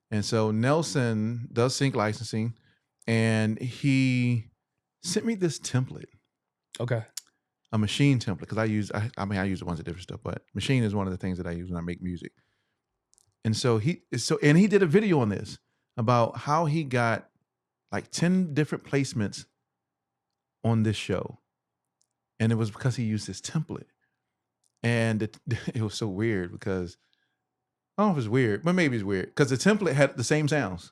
And so Nelson does sync licensing, and he sent me this template, Okay. a machine template, because I use a bunch of different stuff, but machine is one of the things that I use when I make music. And so he did a video on this about how he got like 10 different placements on this show. And it was because he used this template. And it was so weird because I don't know if it's weird, but maybe it's weird because the template had the same sounds,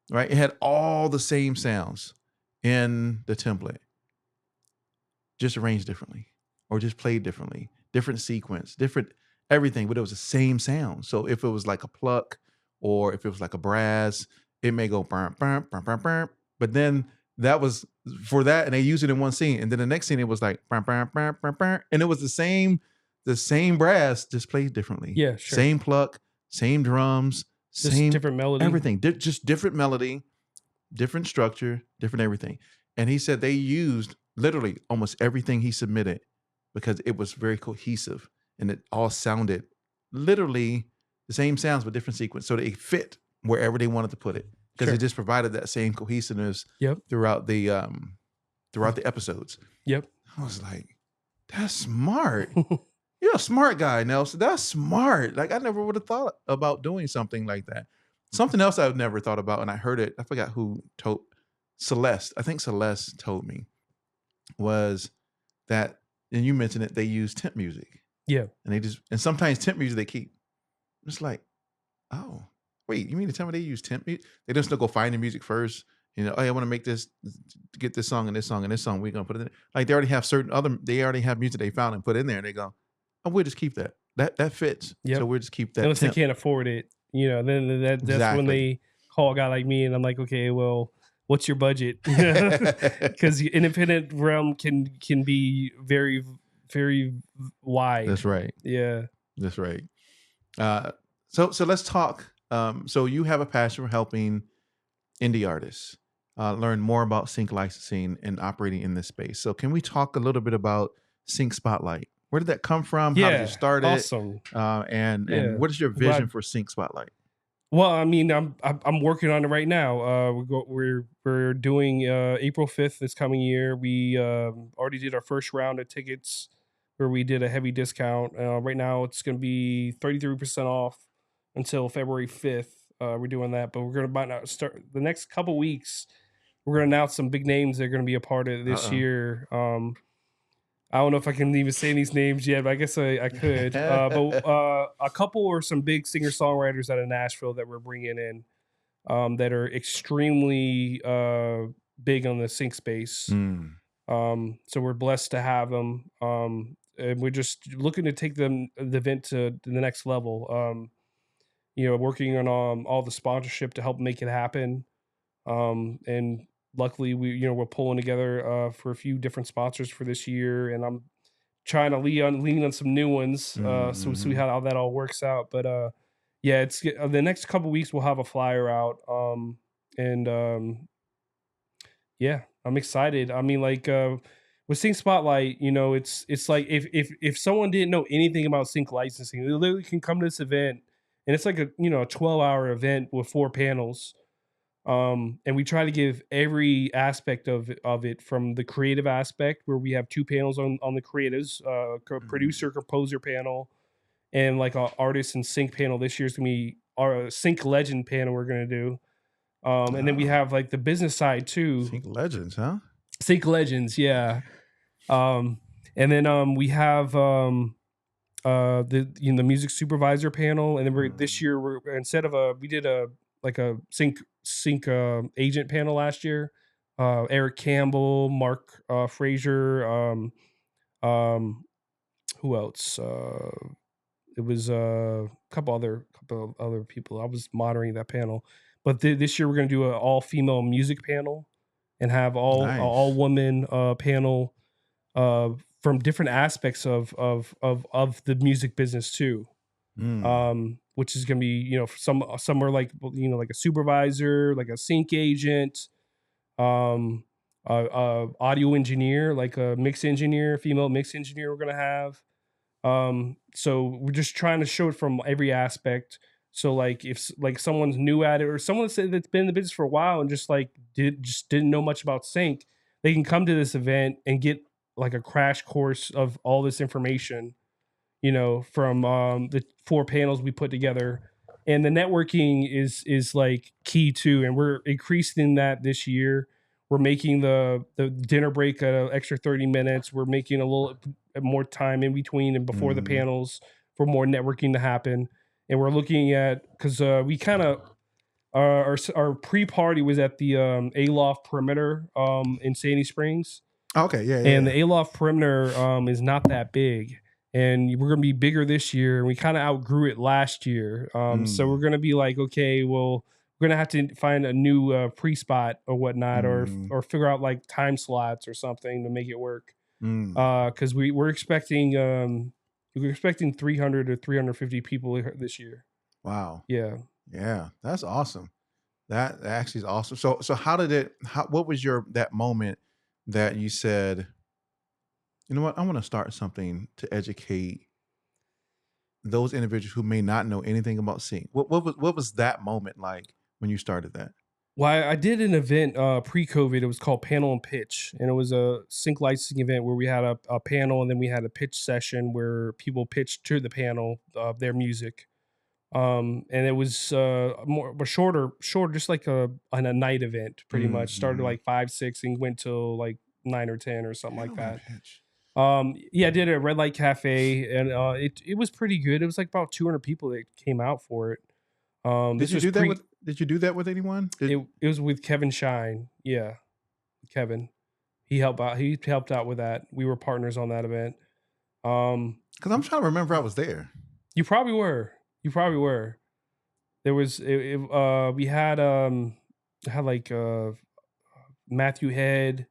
right? It had all the same sounds in the template, just arranged differently or just played differently, different sequence, different everything, but it was the same sound. So if it was like a pluck or if it was like a brass, it may go burp, burp, burp, burp, burp. But then that was for that, and they used it in one scene. And then the next scene, it was like burp, burp, burp, burp, burp. And it was the same brass, just played differently. Yeah, sure. Same pluck, same drums, Just same different melody. everything. Just different melody, different structure, different everything. And he said they used literally almost everything he submitted because it was very cohesive and it all sounded literally the same sounds but different sequence. So they fit wherever they wanted to put it because Sure. it just provided that same cohesiveness Yep. throughout the episodes. Yep. I was like, that's smart. You're a smart guy, Nelson. That's smart. Like I never would have thought about doing something like that. Something else I've never thought about, and I heard it. I forgot who told Celeste. I think Celeste told me was that, and you mentioned it. They use temp music. Yeah. And sometimes temp music they keep. It's like, oh, wait, you mean to tell me they use temp music? They don't still go find the music first. Oh, I want to make this, get this song and this song and this song. We're gonna put it in. Like they already have music they found and put in there, and they go, oh, we'll just keep that. That fits. Yep. So we'll just keep that. Unless temp. they can't afford it, then that's Exactly. when they call a guy like me, and I'm like, okay, well, what's your budget? Because independent realm can be very, very wide. That's right. Yeah. That's right. So let's talk. So you have a passion for helping indie artists learn more about sync licensing and operating in this space. So can we talk a little bit about Sync Spotlight? Where did that come from? How did you start it? Awesome. And what is your vision for Sync Spotlight? Well, I mean, I'm working on it right now. We're doing April 5th this coming year. We already did our first round of tickets where we did a heavy discount. Right now, it's going to be 33% off until February 5th. We're doing that, but we're going to start the next couple weeks. We're going to announce some big names that are going to be a part of it this year. I don't know if I can even say these names yet, but I guess I could. But a couple or some big singer-songwriters out of Nashville that we're bringing in that are extremely big on the sync space. So we're blessed to have them. And we're just looking to take the event to the next level. Working on all the sponsorship to help make it happen. And luckily we're pulling together for a few different sponsors for this year, and I'm trying to lean on some new ones. So we'll see how that all works out. But yeah, it's the next couple weeks we'll have a flyer out. And yeah, I'm excited. I mean, like with Sync Spotlight, you know, it's like if someone didn't know anything about sync licensing, they literally can come to this event, and it's like a 12-hour event with 4 panels. And we try to give every aspect of it, from the creative aspect, where we have 2 panels on the creatives, producer composer panel, and like a artist and sync panel. This year's gonna be our sync legend panel we're gonna do. And then we have like the business side too. Sync Legends, huh? Sync legends, yeah. And then we have the music supervisor panel, and then this year we're instead of we did a sync agent panel last year. Eric Campbell, Mark Frazier, who else? It was a couple other people. I was moderating that panel, but this year we're going to do an all female music panel, and have all women panel from different aspects of the music business too. Which is going to be, some are like, like a supervisor, like a sync agent, audio engineer, like a mix engineer, female mix engineer we're going to have. So we're just trying to show it from every aspect. So like if like someone's new at it, or someone said that's been in the business for a while and just didn't know much about sync, they can come to this event and get like a crash course of all this information, from the 4 panels we put together. And the networking is like key too, and we're increasing that this year. We're making the dinner break an extra 30 minutes. We're making a little more time in between and before the panels for more networking to happen. And we're looking at, because we kind of our pre-party was at the Aloft Perimeter in Sandy Springs. Okay, yeah. And the Aloft Perimeter is not that big, and we're gonna be bigger this year. And we kind of outgrew it last year, so we're gonna be like, okay, well, we're gonna have to find a new pre-spot or whatnot, or figure out like time slots or something to make it work. Because we're expecting 300 or 350 people this year. Wow. Yeah, that's awesome. That actually is awesome. So what was that moment that you said, you know what, I want to start something to educate those individuals who may not know anything about sync? What was that moment like when you started that? Well, I did an event pre-COVID. It was called Panel and Pitch, and it was a sync licensing event where we had a panel, and then we had a pitch session where people pitched to the panel their music. And it was shorter, just like a night event, pretty much. Started like 5, 6, and went till like 9 or 10 or something like that. Pitch. Yeah, I did it at Red Light Cafe, and it was pretty good. It was like about 200 people that came out for it. Did you do that with anyone? It was with Kevin Shine. Yeah, Kevin. He helped out with that. We were partners on that event. Because I'm trying to remember, I was there. You probably were. There was we had like Matthew Head.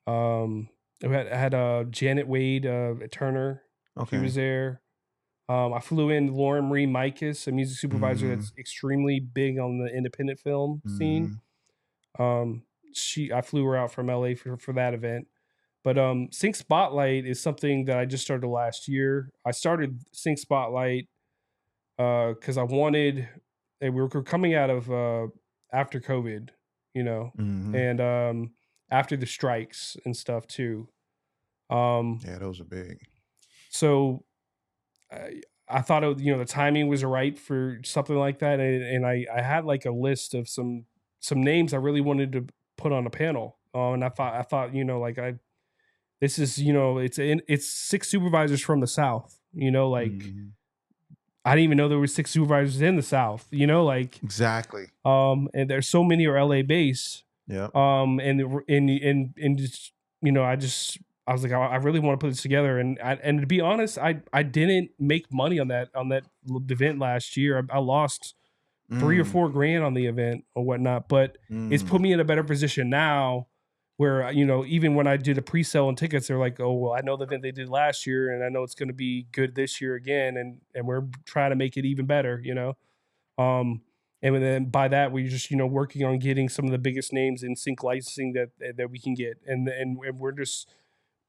We had Janet Wade Turner. Okay. She was there. I flew in Lauren Marie Mikas, a music supervisor that's extremely big on the independent film scene. I flew her out from LA for that event. But Sync Spotlight is something that I just started last year. I started Sync Spotlight because I wanted, we were coming out of after COVID, and after the strikes and stuff too. Yeah, those are big. So I thought the timing was right for something like that, and I had like a list of some names I really wanted to put on a panel. And I thought this is it's 6 supervisors from the South. I didn't even know there were 6 supervisors in the South. Exactly. And there's so many are LA based. Yeah. And just I was like, I really want to put this together, and to be honest, I didn't make money on that event last year. I lost $3 or $4 grand on the event or whatnot, but it's put me in a better position now, where even when I did a pre-sale on tickets, they're like, oh well, I know the event they did last year, and I know it's going to be good this year again, and we're trying to make it even better. And then by that, we're just, working on getting some of the biggest names in sync licensing that we can get. And we're just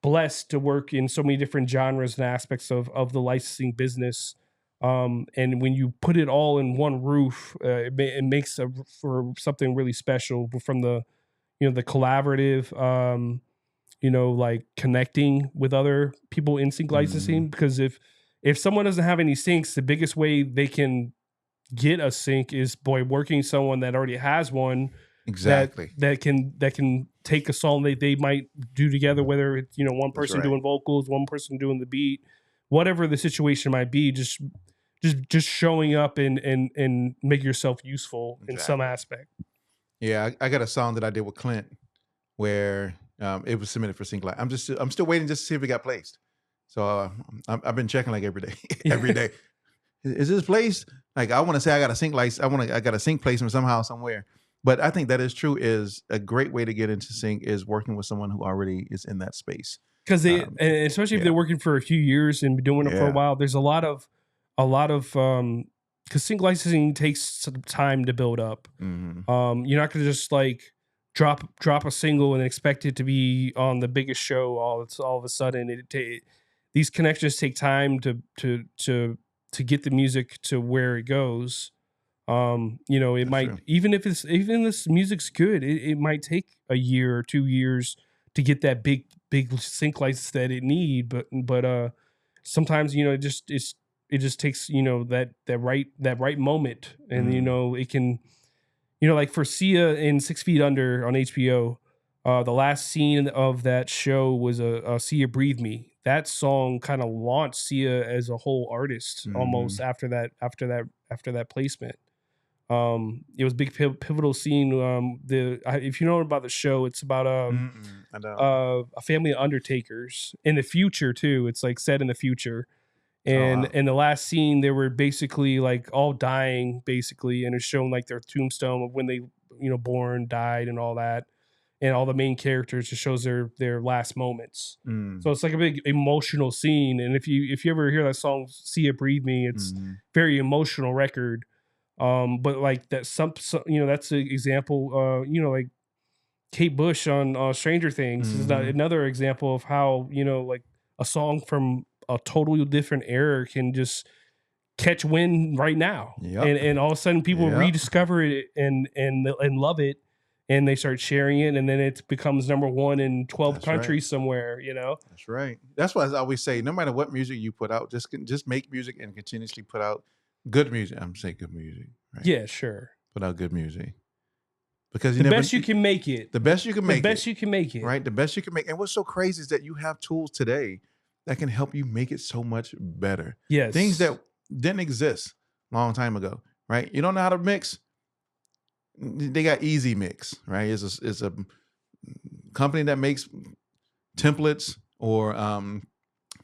blessed to work in so many different genres and aspects of the licensing business. And when you put it all in one roof, it makes for something really special from the, the collaborative, like connecting with other people in sync licensing. Because if someone doesn't have any syncs, the biggest way they can get a sync is by working someone that already has one. Exactly. That can take a song they might do together, whether it's one person doing vocals, one person doing the beat, whatever the situation might be. Just showing up and make yourself useful in some aspect. Yeah, I got a song that I did with Clint where it was submitted for sync. I'm still waiting just to see if it got placed. So I've been checking like every day. Every day. Is this placed? Like I want to say I got a sync license. I got a sync placement somehow, somewhere. But I think that is true. Is a great way to get into sync is working with someone who already is in that space. Because and especially if they're working for a few years and been doing it for a while, there's a lot of because sync licensing takes some time to build up. Mm-hmm. You're not going to just like drop a single and expect it to be on the biggest show all of a sudden. These connections take time to get the music to where it goes. It might true. even if this music's good, it might take a year or 2 years to get that big sync license that it need. But sometimes it just takes that right moment, and it can like for Sia in 6 Feet Under on HBO. The last scene of that show was a Sia Breathe Me. That song kind of launched Sia as a whole artist almost after that placement. It was a big pivotal scene. If you know about the show, it's about a family of undertakers in the future too. It's like set in the future. And in the last scene, they were basically like all dying, basically, and it's shown like their tombstone of when they, born, died, and all that. And all the main characters just shows their last moments. So it's like a big emotional scene. And if you ever hear that song "See It Breathe Me," it's very emotional record. But like that, that's an example. Like Kate Bush on Stranger Things is another example of how like a song from a totally different era can just catch wind right now, and all of a sudden people rediscover it and love it, and they start sharing it, and then it becomes number one in 12 countries somewhere. That's right. That's why I always say, no matter what music you put out, just make music and continuously put out good music. I'm saying good music. Right? Yeah, sure. Put out good music. Because the best you can make it. The best you can make it. The best you can make it. Right? The best you can make. And what's so crazy is that you have tools today that can help you make it so much better. Yes. Things that didn't exist a long time ago. Right? You don't know how to mix? They got Easy Mix, right? It's a company that makes templates or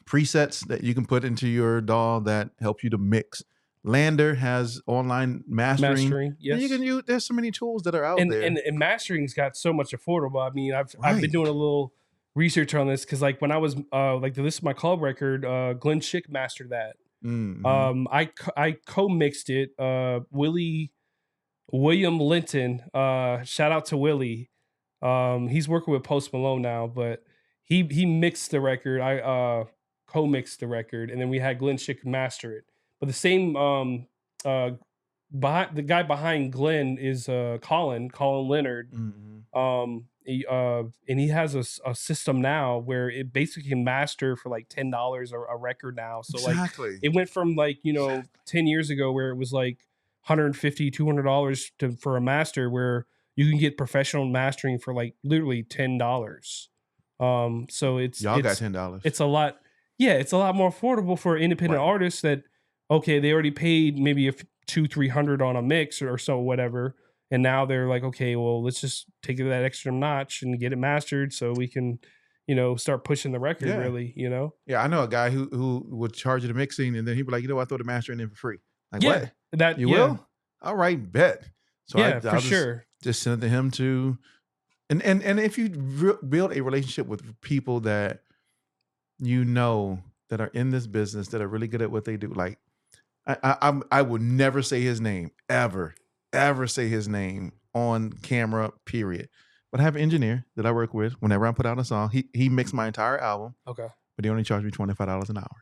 presets that you can put into your DAW that help you to mix. Lander has online mastering. Yes. And you can use. There's so many tools that are out there. And mastering's got so much affordable. I mean, I've been doing a little research on this because like when I was this is my club record. Glenn Schick mastered that. Mm-hmm. I co-mixed it. William Linton. Shout out to Willie. He's working with Post Malone now, but he mixed the record. I co-mixed the record, and then we had Glenn Schick master it. But the same the guy behind Glenn is Colin Leonard. Mm-hmm. And he has a system now where it basically can master for like $10 a record now. So exactly. Like it went from like 10 years ago where it was like $150, $200 for a master, where you can get professional mastering for like literally $10. So it's got $10. It's a lot. Yeah, it's a lot more affordable for independent artists that, okay, they already paid maybe $200-$300 on a mix or so, whatever. And now they're like, okay, well, let's just take it that extra notch and get it mastered so we can, start pushing the record really, Yeah, I know a guy who would charge you the mixing, and then he'd be like, I throw the mastering in for free. Like, yeah, what? That you will? All right, bet. So yeah, for sure. Just send it to him to, and if you build a relationship with people that that are in this business, that are really good at what they do, like I would never say his name, ever say his name on camera, period. But I have an engineer that I work with. Whenever I put out a song, he mixed my entire album, Okay. but they only charge me $25 an hour.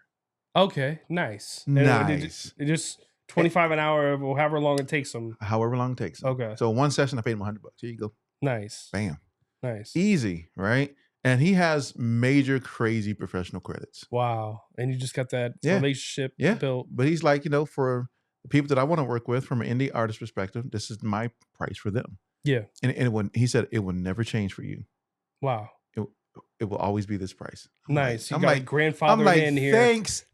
Okay. Nice. Nice. It just 25 an hour, or however long it takes them. However long it takes them. Okay. So one session, I paid him $100. Here you go. Nice. Bam. Nice. Easy, right? And he has major crazy professional credits. Wow. And you just got that Yeah. relationship Yeah. built. But he's like, for the people that I want to work with from an indie artist perspective, this is my price for them. Yeah. And he said it will never change for you. Wow. It will always be this price. Nice. I'm you got like, grandfather I'm like, in here. thanks.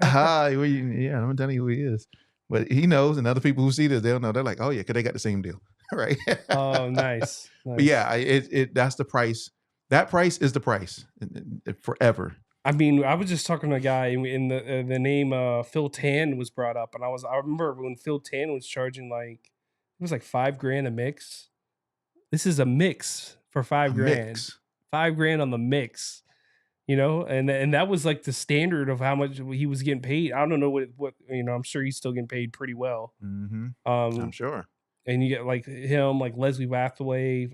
Hi. Yeah, I'm telling you who he is. But he knows, and other people who see this, they'll know. They're like, oh yeah, because they got the same deal. Right. Oh, nice. But yeah, that's the price. That price is the price forever. I mean, I was just talking to a guy, in the name Phil Tan was brought up, and I remember when Phil Tan was charging it was like $5,000 a mix. This is a mix for $5,000. Mix. $5,000 on the mix, and that was like the standard of how much he was getting paid. I don't know what I'm sure he's still getting paid pretty well. Mm-hmm. I'm sure. And you get like him, like Leslie Wathaway.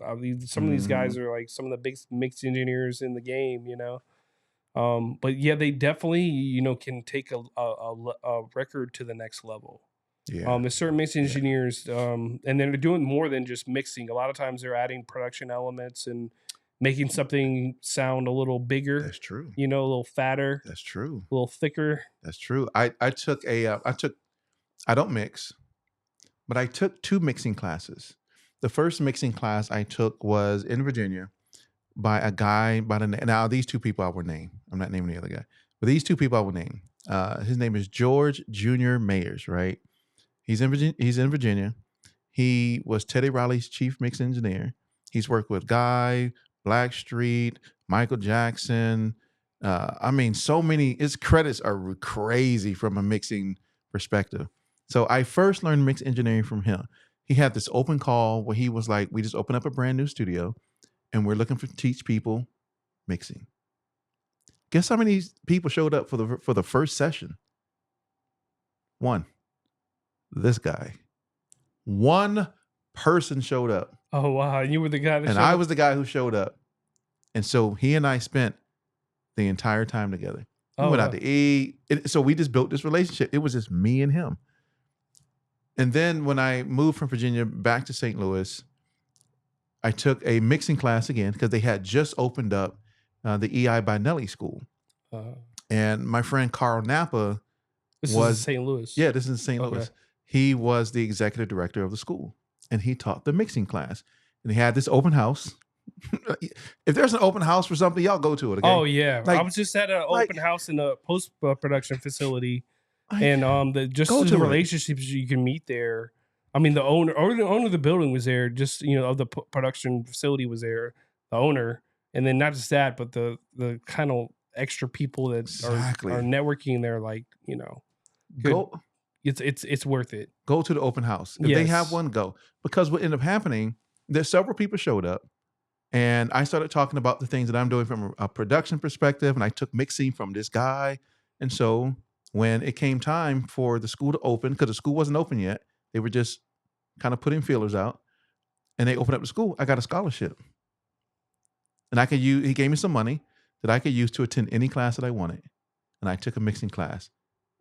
Some of these guys are like some of the big mix engineers in the game, But yeah, they definitely, can take a record to the next level. Yeah. There's certain mix engineers, and they're doing more than just mixing. A lot of times they're adding production elements and making something sound a little bigger. That's true. A little fatter. That's true. A little thicker. That's true. I don't mix, but I took 2 mixing classes. The first mixing class I took was in Virginia by a guy by the name. Now, these 2 people I will name. I'm not naming the other guy, but these 2 people I will name. His name is George Jr. Mayers, right? He's in Virginia. He was Teddy Riley's chief mix engineer. He's worked with Guy, Blackstreet, Michael Jackson. So many. His credits are crazy from a mixing perspective. So I first learned mix engineering from him. He had this open call where he was like, we just opened up a brand new studio and we're looking to teach people mixing. Guess how many people showed up for the first session? 1. This guy. 1 person showed up. Oh, wow. And you were the guy that and I was the guy who showed up. And so he and I spent the entire time together. We went out to eat. So we just built this relationship. It was just me and him. And then when I moved from Virginia back to St. Louis, I took a mixing class again because they had just opened up the EI by Nelly school. And my friend Carl Napa This is St. Louis. Yeah, this is in St. Louis. He was the executive director of the school, and he taught the mixing class. And he had this open house. If there's an open house for something, y'all go to it. Okay? Oh yeah, I was just at an open house in a post production facility, and the relationships you can meet there. I mean, the owner of the building was there. Just of the production facility was there. The owner, and then not just that, but the kind of extra people that are networking there. Like go. It's worth it. Go to the open house if they have one. Go, because what ended up happening, there's several people showed up. And I started talking about the things that I'm doing from a production perspective. And I took mixing from this guy. And so when it came time for the school to open, because the school wasn't open yet, they were just kind of putting feelers out. And they opened up the school. I got a scholarship. And he gave me some money that I could use to attend any class that I wanted. And I took a mixing class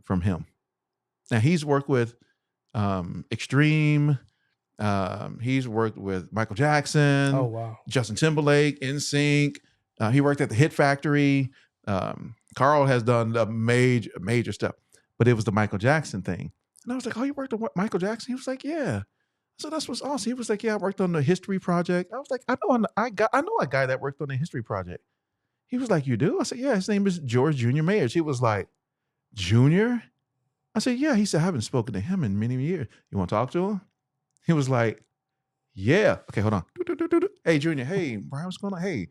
from him. Now, he's worked with Extreme. He's worked with Michael Jackson. Oh, wow. Justin Timberlake, NSYNC. He worked at the Hit Factory. Carl has done a major stuff, but it was the Michael Jackson thing. And I was like, oh, you worked on Michael Jackson? He was like, yeah. So that's what's awesome. He was like, yeah, I worked on the History Project. I was like, I know a guy that worked on the History Project. He was like, you do? I said, yeah, his name is George Jr. Mayers. He was like, Junior? I said, yeah. He said, I haven't spoken to him in many years. You want to talk to him? He was like, yeah. Okay, hold on. Hey, Junior. Hey, Brian, what's going on? Hey,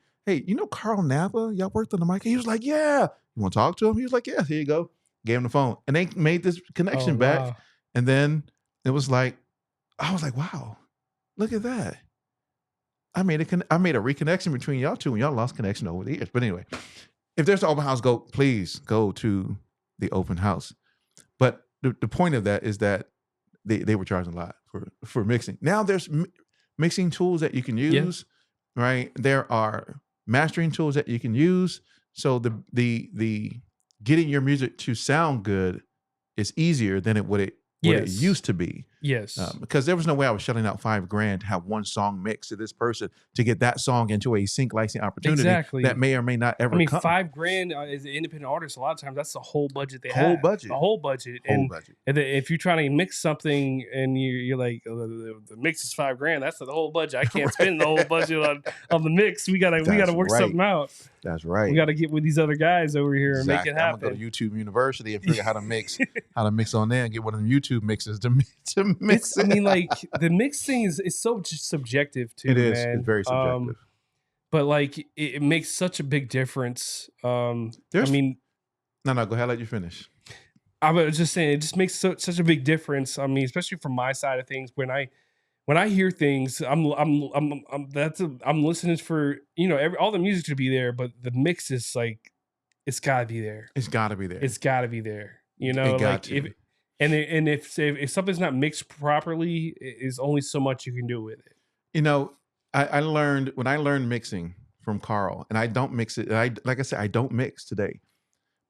Carl Napa? Y'all worked on the mic? He was like, yeah. You want to talk to him? He was like, yeah, here you go. Gave him the phone. And they made this connection back. Wow. And then it was like, I was like, wow, look at that. I made a reconnection between y'all two, and y'all lost connection over the years. But anyway, if there's an open house, please go to the open house. But the point of that is that they were charging a lot for mixing. Now there's mixing tools that you can use, right? There are mastering tools that you can use. So the getting your music to sound good is easier than what it used to be. Yes. Because there was no way I was shelling out $5,000 to have one song mixed to this person to get that song into a sync licensing opportunity that may or may not ever come. $5,000 as an independent artist, a lot of times that's the whole budget they have. The whole budget. And if you're trying to mix something and you're like, the mix is $5,000, that's the whole budget. I can't spend the whole budget on the mix. We gotta work something out. That's right. We gotta get with these other guys over here and make it happen. I'm gonna go to YouTube University and figure out how to mix on there and get one of them YouTube mixes to mix it. I mean, like the mixing is so subjective too. It is. Man. It's very subjective. But like it makes such a big difference. No, go ahead. I'll let you finish. I was just saying, it just makes such a big difference. I mean, especially from my side of things, when I hear things, I'm listening for all the music to be there, but the mix is like it's got to be there. It's got to be there. It's got to be there. If something's not mixed properly, there's only so much you can do with it. I learned when I learned mixing from Carl, and I don't mix it. Like I said, I don't mix today,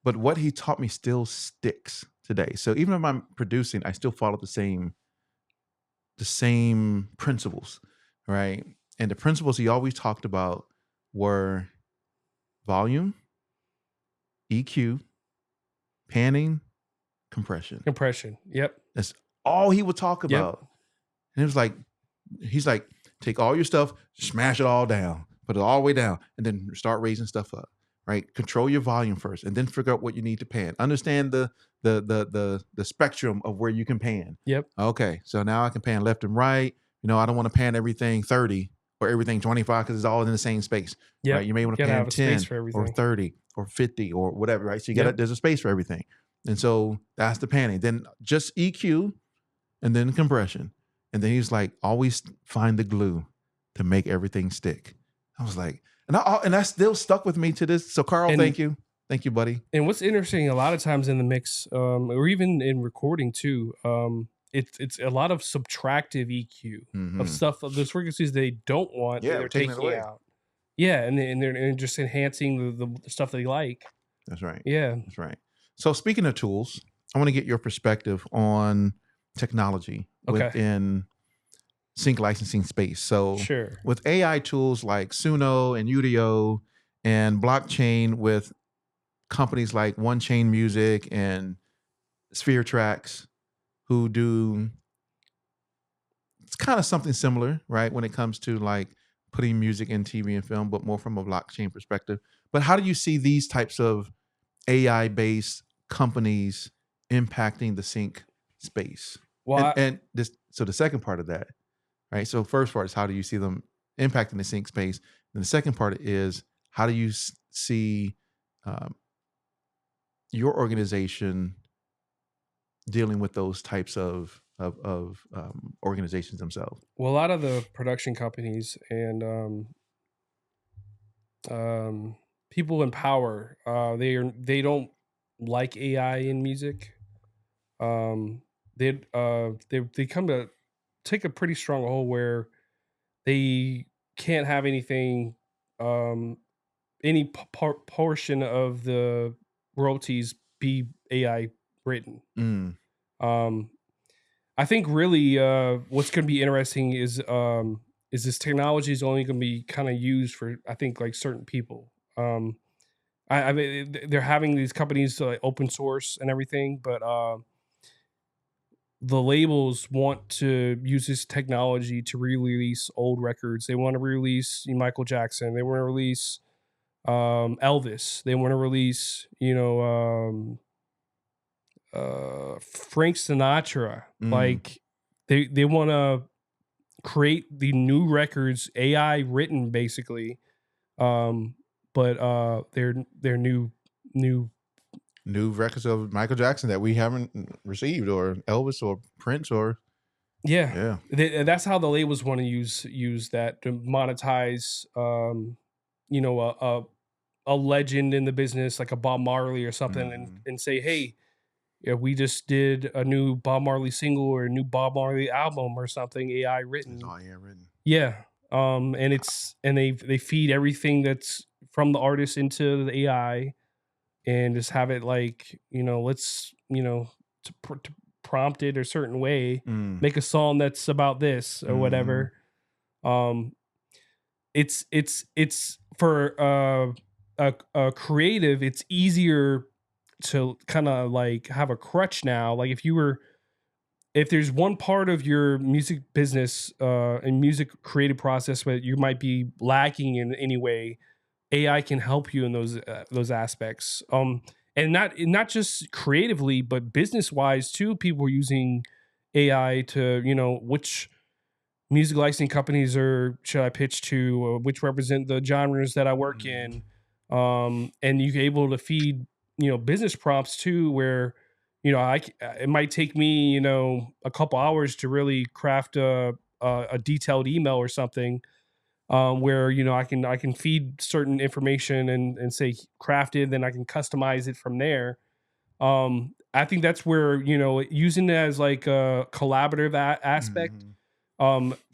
but what he taught me still sticks today. So even if I'm producing, I still follow the same principles, right? And the principles he always talked about were volume, EQ, panning, compression. Yep. That's all he would talk about. And it was like, he's like, take all your stuff, smash it all down, put it all the way down, and then start raising stuff up, right? Control your volume first, and then figure out what you need to pan. Understand the spectrum of where you can pan. Yep. Okay, so now I can pan left and right. I don't want to pan everything 30 or everything 25 because it's all in the same space. Yep. Right? You may want to pan 10 or 30 or 50 or whatever, right? So there's a space for everything. And so that's the panning. Then just EQ and then compression. And then he's like, always find the glue to make everything stick. I was like, and that still stuck with me to this. So Carl, thank you. Thank you, buddy. And what's interesting, a lot of times in the mix, or even in recording too, it's a lot of subtractive EQ of stuff, of those frequencies they don't want. Yeah, they're taking it out. Yeah, and they're just enhancing the stuff they like. That's right. Yeah, that's right. So speaking of tools, I want to get your perspective on technology within sync licensing space. So with AI tools like Suno and Udio and blockchain with companies like One Chain Music and Sphere Tracks who do, it's kind of something similar, right? When it comes to like putting music in TV and film, but more from a blockchain perspective. But how do you see these types of AI-based companies impacting the sync space? Well, so the second part of that, right? So first part is how do you see them impacting the sync space? And the second part is how do you see your organization dealing with those types of organizations themselves? Well, a lot of the production companies and people in power, they don't like AI in music. They come to take a pretty strong hold where they can't have anything, any portion of the royalties be AI written. I think really what's going to be interesting is this technology is only going to be kind of used for, I think, like certain people. I mean, they're having these companies like open source and everything, but the labels want to use this technology to re-release old records. They want to release Michael Jackson. They want to release Elvis. They want to release, Frank Sinatra. Like they want to create the new records, AI written basically, but they're new records of Michael Jackson that we haven't received, or Elvis or Prince, or that's how the labels want to use that to monetize a legend in the business like a Bob Marley or something, and say, hey, Yeah, we just did a new Bob Marley single or a new Bob Marley album or something, AI It's written. all handwritten. Yeah. And they feed everything that's from the artist into the AI and just have it like, let's, to prompt it a certain way, Mm. make a song that's about this or Mhm. whatever. It's for a creative, it's easier to kind of like have a crutch now. Like if there's one part of your music business and music creative process where you might be lacking in any way, AI can help you in those aspects. And not just creatively, but business wise too. People are using AI to, which music licensing companies should I pitch to, which represent the genres that I work in. And you're able to feed, business prompts too, where, it might take me, a couple hours to really craft a detailed email or something, where, I can feed certain information and say crafted, then I can customize it from there. I think that's where, using it as like a collaborative aspect,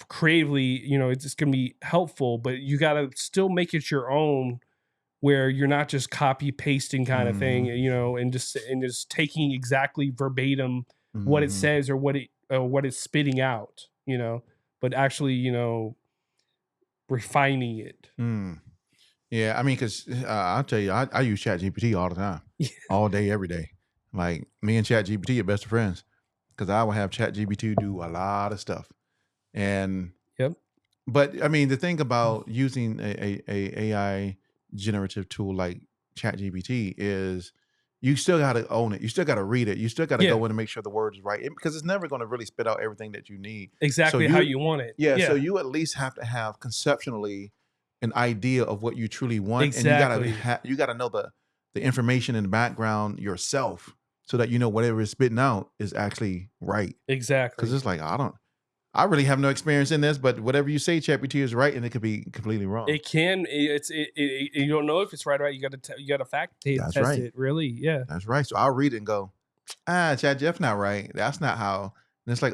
creatively, it's going to be helpful, but you got to still make it your own, where you're not just copy pasting kind of thing, and just taking exactly verbatim what it says or what it's spitting out, but actually, refining it. Yeah, I mean, because I'll tell you, I use ChatGPT all the time, all day, every day. Like me and ChatGPT are best friends because I will have ChatGPT do a lot of stuff. And Yep. but I mean, the thing about using a AI generative tool like ChatGPT is you still got to own it. You still got to read it. You still got to Yeah. go in and make sure the word is right because it's never going to really spit out everything that you need. Exactly how you want it. Yeah, so you at least have to have conceptually an idea of what you truly want, Exactly. and you gotta know the information in the background yourself, so that you know whatever is spitting out is actually right. Exactly. Because it's like I really have no experience in this, but whatever you say, ChatGPT is right, and it could be completely wrong. It can. You don't know if it's right or right. You got to fact test right. it. Really, yeah. That's right. So I'll read it and go, Chad Jeff, not right. That's not how. And it's like,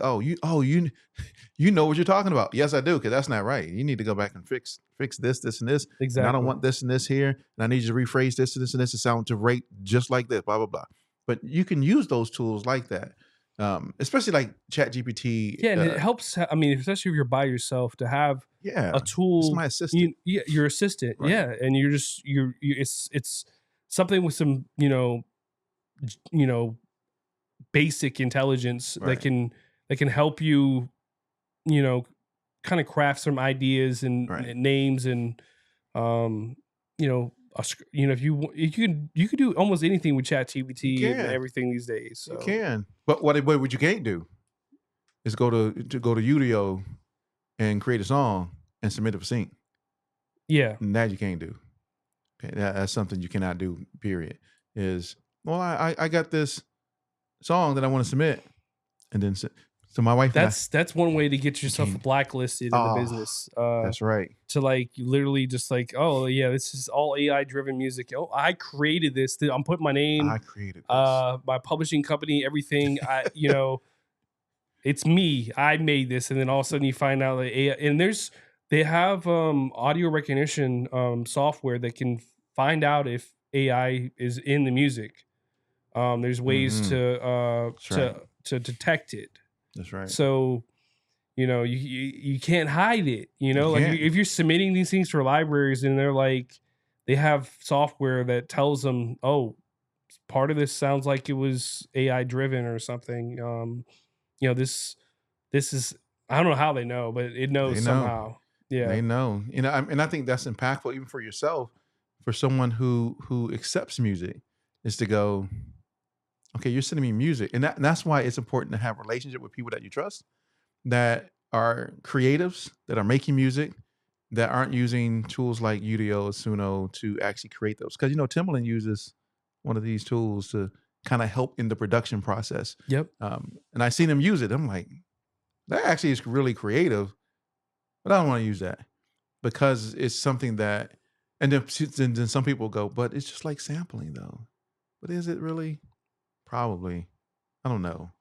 you know what you're talking about. Yes, I do, because that's not right. You need to go back and fix this, and this. Exactly. And I don't want this and this here. And I need you to rephrase this and this and this to sound to rate just like this, blah, blah, blah. But you can use those tools like that. Especially like ChatGPT. Yeah, and it helps. I mean, especially if you're by yourself, to have a tool. It's my assistant. Your assistant. Right. Yeah, and you're it's something with some basic intelligence that can help you, kind of craft some ideas and names and if you can do almost anything with ChatGPT and everything these days. So. You can, but what you can't do is go to Udio and create a song and submit it for sync. Yeah, and that you can't do. Okay, that's something you cannot do. Period. I got this song that I want to submit, and then so my wife. That's one way to get yourself blacklisted in the business. That's right. To like literally just like, oh yeah, this is all AI driven music. Oh, I created this. I'm putting my name. I created this. My publishing company, everything. It's me. I made this, and then all of a sudden you find out that AI. And they have audio recognition software that can find out if AI is in the music. There's ways to detect it. That's right. So, you can't hide it. If you're submitting these things for libraries and they're like, they have software that tells them, oh, part of this sounds like it was AI driven or something. This is, I don't know how they know, but it knows somehow. Yeah, they know. And I think that's impactful even for yourself, for someone who accepts music, is to go, okay, you're sending me music. And that's why it's important to have a relationship with people that you trust, that are creatives, that are making music, that aren't using tools like Udio or Suno to actually create those. Because, Timbaland uses one of these tools to kind of help in the production process. Yep. And I seen him use it. I'm like, that actually is really creative, but I don't want to use that because it's something that, and then some people go, but it's just like sampling though. But is it really? Probably. I don't know.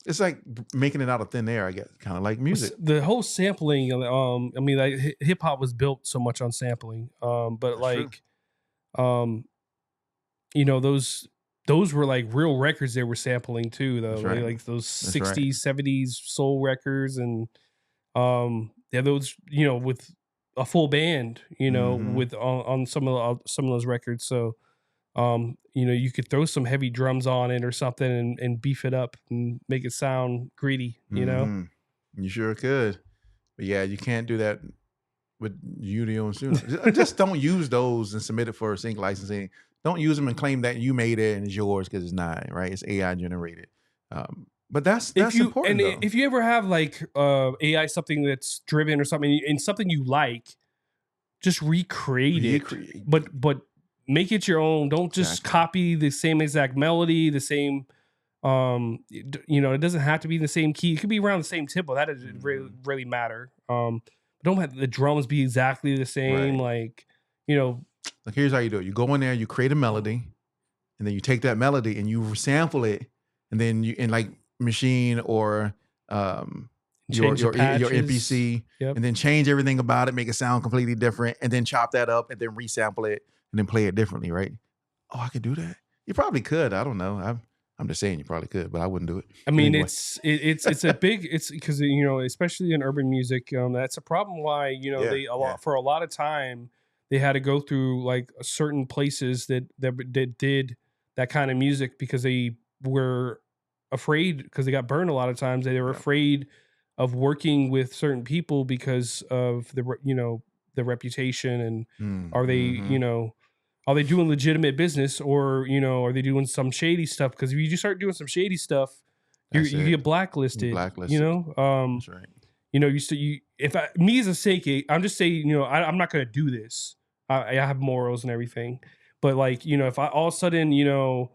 It's like making it out of thin air, I guess, kind of like music. The whole sampling, I mean, like hip hop was built so much on sampling, but That's like, true. you know, those were like real records they were sampling too, though. That's right. Like those That's right. 60s, 70s soul records, and yeah, those, you know, with a full band, you know, Mhm. with on some of those records. So, you know, you could throw some heavy drums on it or something and beef it up and make it sound gritty, you know. Mhm. You sure could. But yeah, you can't do that with Unity and Suno. Just don't use those and submit it for sync licensing. Don't use them and claim that you made it and it's yours, because it's not, right? It's AI generated. But that's important, though. If you ever have like AI, something that's driven or something, and something you like, just recreate it, but make it your own. Don't just Exactly. copy the same exact melody, the same. You know, it doesn't have to be the same key. It could be around the same tempo. That doesn't really matter. Don't have the drums be exactly the same. Right. Like, you know, Like, here's how you do it. You go in there, you create a melody, and then you take that melody and you sample it, and then you in like Machine or your change the patches. MPC, Yep. and then change everything about it, make it sound completely different, and then chop that up and then resample it and then play it differently, right? Oh, I could do that. You probably could. I don't know. I'm just saying you probably could, but I wouldn't do it. I mean, Anyway. it's a big, it's because, you know, especially in urban music, that's a problem. Why, you know, for a lot of time they had to go through like certain places that did that kind of music because they were afraid, because they got burned a lot of times. They were afraid of working with certain people because of the reputation, and are they, you know, are they doing legitimate business, or, you know, are they doing some shady stuff? Because if you just start doing some shady stuff, you get blacklisted. You know, That's right. you know, me as a sync, I'm just saying, you know, I'm not going to do this. I have morals and everything, but like, you know, if I all of a sudden, you know,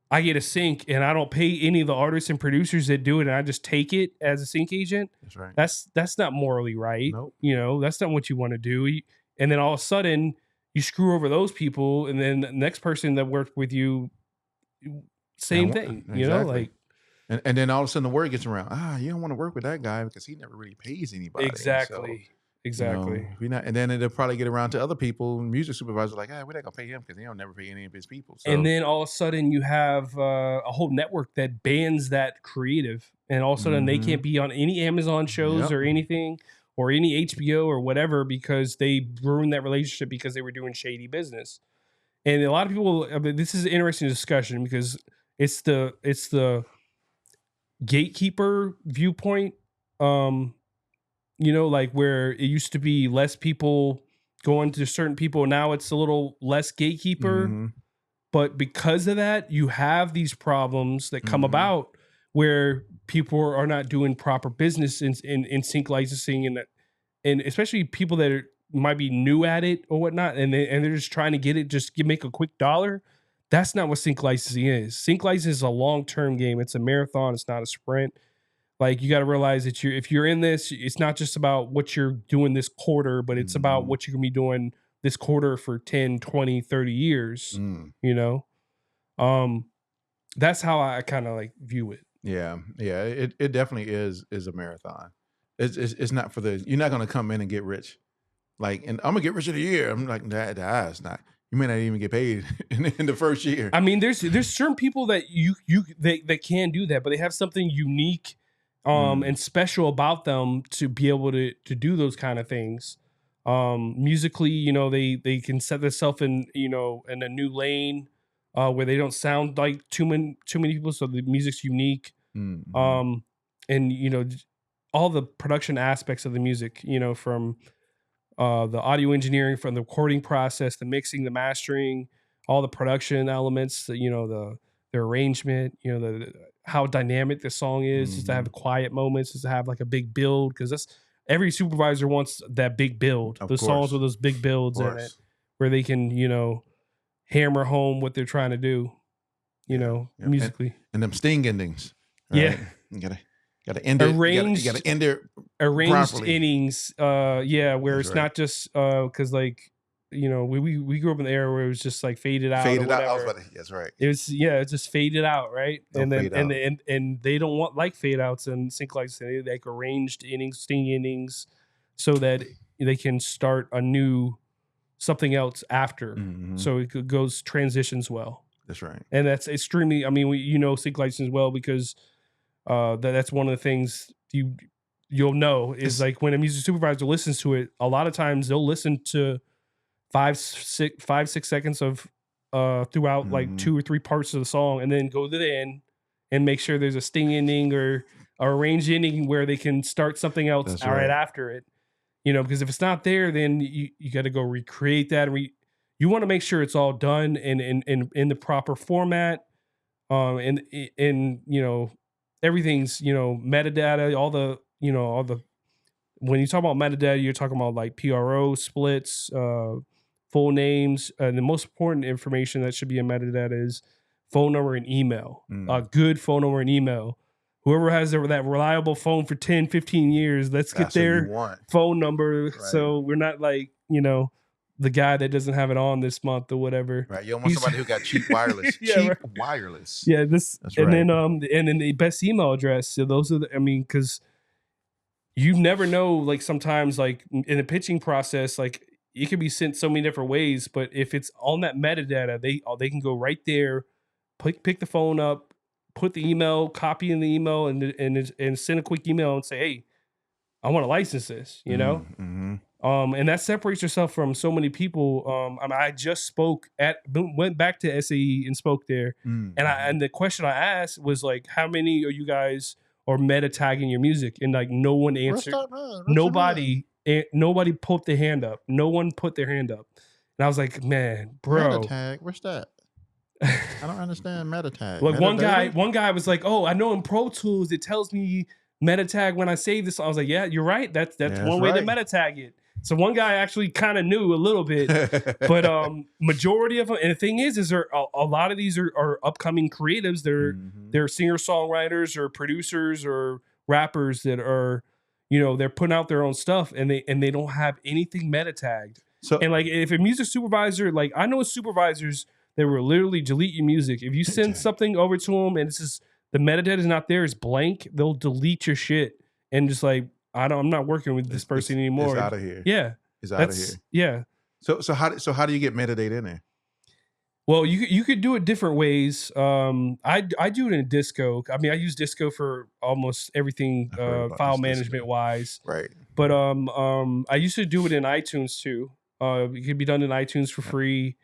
I get a sync and I don't pay any of the artists and producers that do it, and I just take it as a sync agent, That's right. That's not morally right. Nope. You know, that's not what you want to do. And then all of a sudden you screw over those people, and then the next person that worked with you, same thing. Exactly. You know, like, and then all of a sudden the word gets around. You don't want to work with that guy because he never really pays anybody. exactly. You know, and then it'll probably get around to other people. Music supervisors are like, we're not gonna pay him because he don't never pay any of his people. So, and then all of a sudden you have a whole network that bans that creative, and all of a sudden they can't be on any Amazon shows or anything, or any HBO or whatever, because they ruined that relationship because they were doing shady business. And a lot of people, I mean, this is an interesting discussion because it's the gatekeeper viewpoint. You know, like where it used to be less people going to certain people, now it's a little less gatekeeper. But because of that, you have these problems that come about where people are not doing proper business in sync licensing, and especially people that might be new at it or whatnot, and they're just trying to get it, make a quick dollar. That's not what sync licensing is. Sync licensing is a long-term game. It's a marathon. It's not a sprint. Like, you got to realize that if you're in this, it's not just about what you're doing this quarter, but it's about what you're going to be doing this quarter for 10, 20, 30 years, you know? That's how I kind of like view it. Yeah. It definitely is a marathon. It's not for you're not going to come in and get rich. Like, and I'm gonna get rich in a year. I'm like, that's not. You may not even get paid in the first year. I mean, there's certain people that they can do that, but they have something unique and special about them to be able to do those kind of things. Musically, you know, they can set themselves in, you know, in a new lane where they don't sound like too many people, so the music's unique. And, you know, all the production aspects of the music, you know, from the audio engineering, from the recording process, the mixing, the mastering, all the production elements, you know, the arrangement, you know, how dynamic the song is, just to have quiet moments, just to have like a big build, because that's every supervisor wants that big build. Those songs with those big builds in it, where they can, you know, hammer home what they're trying to do, you know, musically. And them sting endings. Right? Yeah. You gotta end it. You gotta end it arranged properly. innings. Where That's it's not just because like we grew up in the era where it was just like faded out. Faded or out. I was whatever. about to, that's right. It was it's just faded out, right? Don't And then fade out. and they don't want like fade outs and sync likes. They like arranged innings, sting innings, so that they can start a new something else after. Mhm. So it goes transitions well. That's right. And that's extremely. I mean, sync license well because that's one of the things you'll know is like when a music supervisor listens to it. A lot of times they'll listen to 5-6 seconds of throughout like 2 or 3 parts of the song, and then go to the end and make sure there's a sting ending or arranged ending where they can start something else right after it. Because if it's not there, then you got to go recreate that. You want to make sure it's all done in the proper format. And everything's, metadata, all the when you talk about metadata, you're talking about like PRO splits, full names. And the most important information that should be in metadata is phone number and email. A good phone number and email. Whoever has that reliable phone for 10, 15 years, let's get their phone number. Right. So we're not like, the guy that doesn't have it on this month or whatever. Right. You don't want somebody who got cheap wireless. Wireless. Yeah. Then and then the best email address. So those are because you never know, like sometimes like in the pitching process, like it could be sent so many different ways, but if it's on that metadata, they can go right there, pick the phone up, put the email, copy in the email, and send a quick email and say, hey, I want to license this, And that separates yourself from so many people. I just went back to SAE and spoke there, and the question I asked was like, how many of you guys are meta tagging your music? And like no one answered. Nobody put their hand up. No one put their hand up, and I was like, man, bro, meta tag, what's that? I don't understand meta tag. Like one guy was like, oh, I know in Pro Tools it tells me meta tag when I save this. I was like, yeah, you're right. That's one way to meta tag it. So one guy actually kind of knew a little bit, but majority of them. And the thing is there a lot of these are upcoming creatives. They're singer songwriters or producers or rappers that are, they're putting out their own stuff and they don't have anything meta tagged. So and like if a music supervisor, like I know supervisors. They will literally delete your music. If you send something over to them and it's just the metadata is not there, it's blank, they'll delete your shit and just like, I'm not working with this person anymore. It's out of here. Yeah. It's out of here. Yeah. So how do you get metadata in there? Well, you could do it different ways. I do it in Disco. I mean, I use Disco for almost everything file management wise. Right. But I used to do it in iTunes too. It could be done in iTunes for free.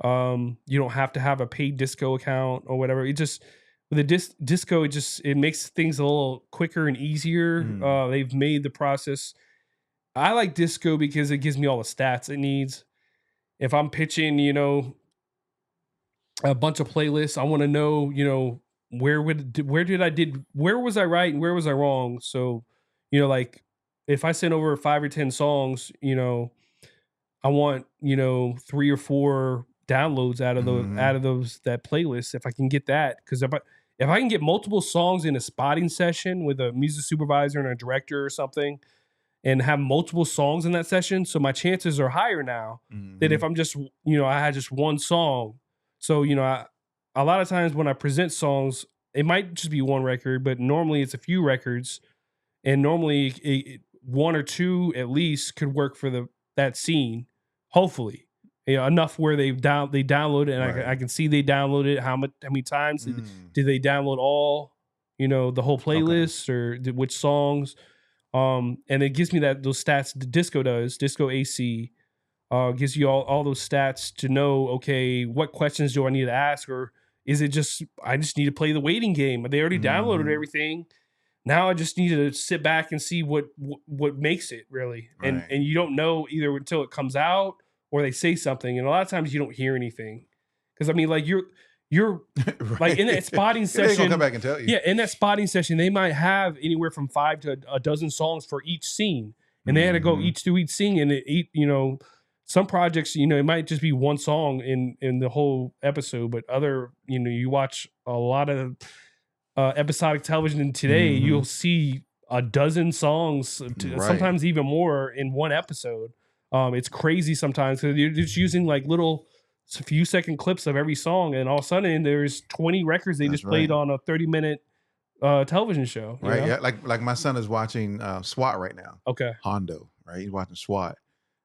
You don't have to have a paid Disco account or whatever. It just with the Disco, it makes things a little quicker and easier. They've made the process. I like Disco because it gives me all the stats it needs. If I'm pitching, a bunch of playlists, I want to know, where was I right and where was I wrong? So, like if I send over 5 or 10 songs, I want, 3 or 4 downloads out of that playlist if I can get that, because if I can get multiple songs in a spotting session with a music supervisor and a director or something and have multiple songs in that session, so my chances are higher now than if I'm just I had just one song. So a lot of times when I present songs, it might just be one record, but normally it's a few records, and normally 1 or 2 at least could work for that scene, hopefully. Enough where they download it, and I can see they downloaded it. How many times did they download all? The whole playlist or which songs? And it gives me those stats. The Disco AC gives you all those stats to know. Okay, what questions do I need to ask, or is it just I just need to play the waiting game? They already downloaded everything. Now I just need to sit back and see what makes it really, and you don't know either until it comes out. Or they say something, and a lot of times you don't hear anything, because I mean, like you're like in that spotting session. They gonna come back and tell you. Yeah, in that spotting session, they might have anywhere from 5 to a dozen songs for each scene, and they had to go through each scene, and some projects, it might just be one song in the whole episode, but other, you watch a lot of episodic television today, you'll see a dozen songs, sometimes even more in one episode. It's crazy sometimes because you're just using like little few second clips of every song, and all of a sudden there's 20 records they That's just played right. on a 30-minute television show. you Right. know? Yeah. Like my son is watching SWAT right now. Okay. Hondo, right? He's watching SWAT.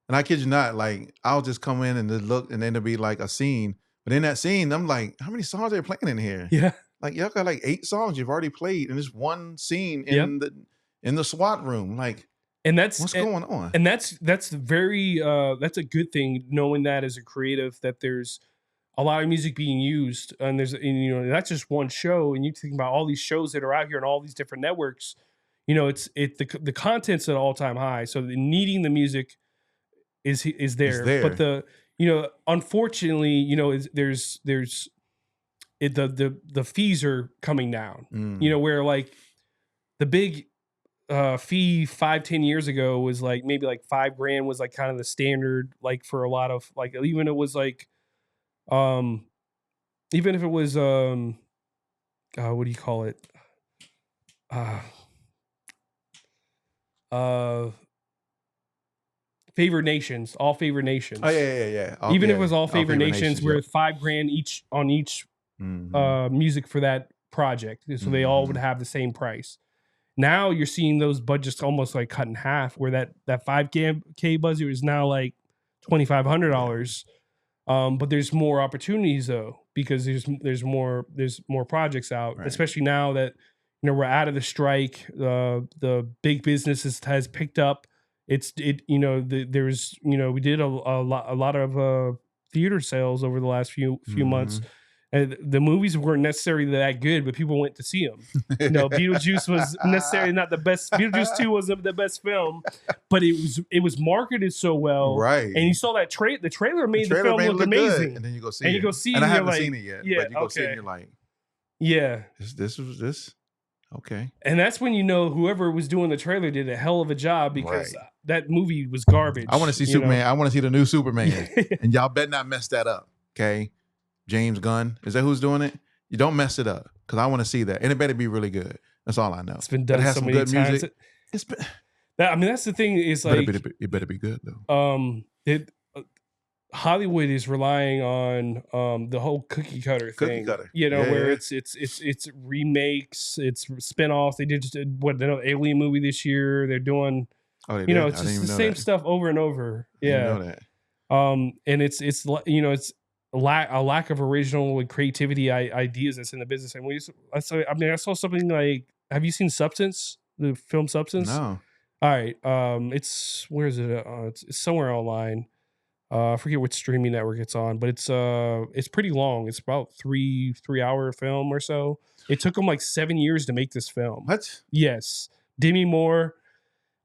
And I kid you not, like I'll just come in and just look, and then there'll be like a scene. But in that scene, I'm like, how many songs are they playing in here? Yeah. Like y'all got like 8 songs you've already played in this one scene Yep. in the SWAT room. Like, And that's what's going on? And that's very that's a good thing, knowing that as a creative, that there's a lot of music being used, and that's just one show, and you think about all these shows that are out here and all these different networks. The content's at all time high, so the needing the music is there. there. But unfortunately, there's the fees are coming down. Where like the big fee 5-10 years ago was like maybe like $5,000 was like kind of the standard, like for a lot of like, even it was like even if it was what do you call it, favored nations, all favored nations. Oh yeah. Even if it was all favored nations, where yep. $5,000 each on each music for that project, so they all would have the same price. Now you're seeing those budgets almost like cut in half, where that $5K budget is now like $2,500. But there's more opportunities though, because there's more projects out, Right. especially now that we're out of the strike. The big businesses has picked up. We did a lot of theater sales over the last few months. And the movies weren't necessarily that good, but people went to see them. Beetlejuice was necessarily not the best. Beetlejuice 2 wasn't the best film, but it was marketed so well. Right. And you saw that the trailer made the film look good. amazing. And then you go see and it. you go see and it, I haven't like, seen it yet. Yeah, but you go see it and you're like, yeah. This. Okay. And that's when whoever was doing the trailer did a hell of a job, because that movie was garbage. I want to see Superman. I want to see the new Superman. And y'all better not mess that up. Okay. James Gunn. Is that who's doing it? You don't mess it up, because I want to see that. And it better be really good. That's all I know. It's been done so many times. Music. It's been, that's the thing, is like it better be good though. Hollywood is relying on the whole cookie cutter thing. Where it's remakes, it's spinoffs. They did the Alien movie this year. They're doing it's just the same stuff over and over. Yeah. I didn't know that. And it's a lack of original and creativity ideas that's in the business. And I saw something like, have you seen Substance, the film Substance? No. All right. Where is it? It's somewhere online. I forget which streaming network it's on, but it's pretty long. It's about 3-hour film or so. It took them like 7 years to make this film. What? Yes. Demi Moore.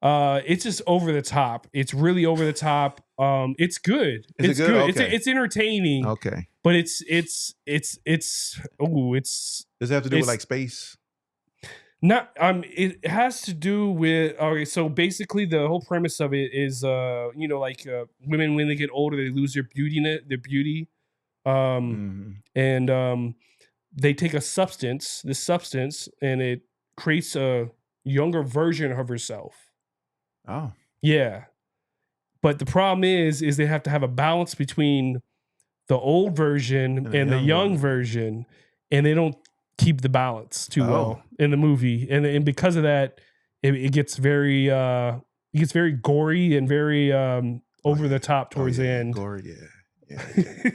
It's just over the top. It's really over the top. It's good. Is it good? Okay. It's entertaining. Okay. But it's does it have to do with like space? Not it has to do with, okay, so basically the whole premise of it is women, when they get older, they lose their beauty. And they take this substance, and it creates a younger version of herself. Oh. Yeah. But the problem is they have to have a balance between the old version and the young version, and they don't keep the balance too well in the movie. And because of that, it gets very gory and very over the top towards the end. Gory, yeah.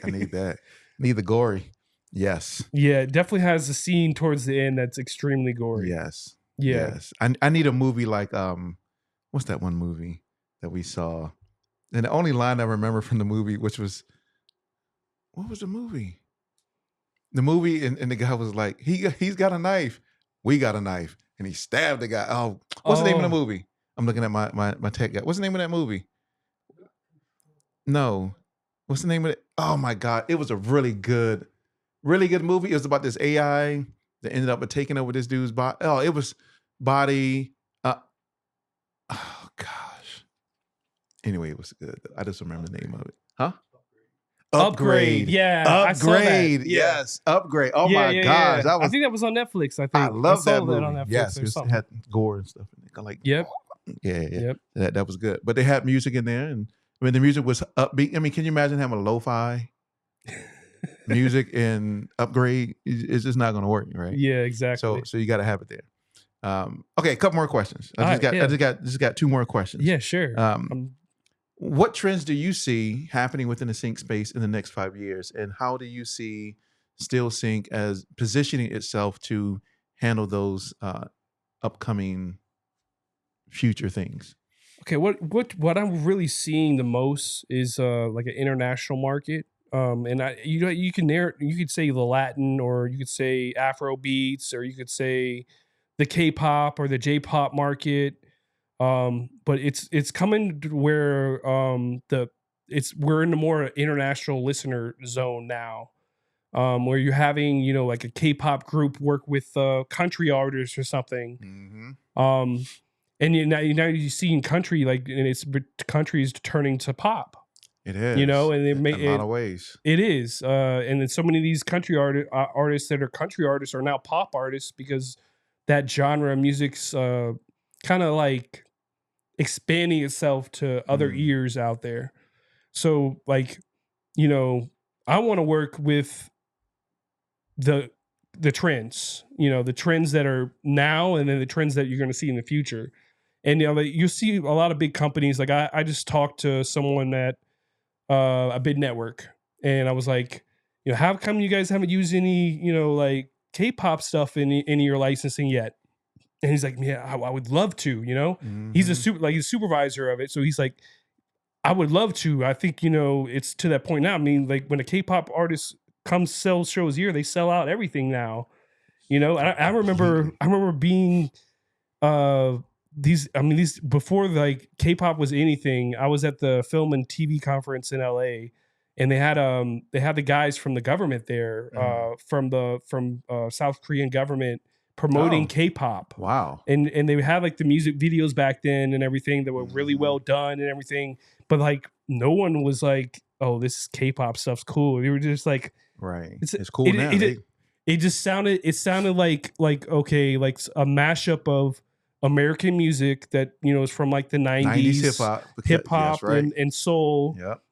I need that. Need the gory. Yes. Yeah, it definitely has a scene towards the end that's extremely gory. Yes. Yeah. Yes. I need a movie like what's that one movie that we saw? And the only line I remember from the movie, which was, what was the movie? The movie, and the guy was like, he's got a knife. We got a knife. And he stabbed the guy. Oh, what's the name of the movie? I'm looking at my tech guy. What's the name of that movie? No. What's the name of it? Oh my God. It was a really good movie. It was about this AI that ended up taking over this dude's body. Oh, it was body. Oh gosh. Anyway, it was good. I just remember the name of it. Huh? Upgrade. Yeah. Upgrade. Yes. Upgrade. Oh my gosh. I think that was on Netflix. I think I love that movie. On Netflix, yes. It had gore and stuff in it. Like, yep. Yeah. Yep. That was good. But they had music in there, and I mean, the music was upbeat. I mean, can you imagine having a lo-fi music and upgrade? It's just not going to work, right? Yeah, exactly. So you got to have it there. Okay, a couple more questions. I just got two more questions. Yeah, sure. What trends do you see happening within the sync space in the next 5 years, and how do you see SteelSync as positioning itself to handle those upcoming future things? Okay, what I'm really seeing the most is like an international market. And you could say the Latin, or you could say Afro beats, or you could say the K-pop or the J-pop market. But it's coming to where we're in the more international listener zone now. Where you're having, like a K-pop group work with country artists or something. Mm-hmm. And now you're seeing country, countries turning to pop. It is, and they in a lot of ways. It is, and then so many of these country artists that are country artists are now pop artists, because that genre of music's kind of like expanding itself to other ears out there. So, I want to work with the trends, the trends that are now, and then the trends that you're going to see in the future. And you see a lot of big companies. Like I just talked to someone at a big network, and I was like, how come you guys haven't used any, like K-pop stuff in your licensing yet? And he's like, yeah, I would love to. Mm-hmm. He's he's a supervisor of it, so he's like, I would love to. I think it's to that point now. I mean, like when a K-pop artist comes sell shows here, they sell out everything now. I remember being these before like K-pop was anything. I was at the film and TV conference in LA, and they had the guys from the government there, from South Korean government, promoting K-pop. Wow. And they had like the music videos back then and everything that were really well done and everything, but like no one was like, oh, this K-pop stuff's cool. They were just like, right, it's cool now. It just sounded like okay, like a mashup of American music that is from like the 90s hip hop right. and soul. Yep.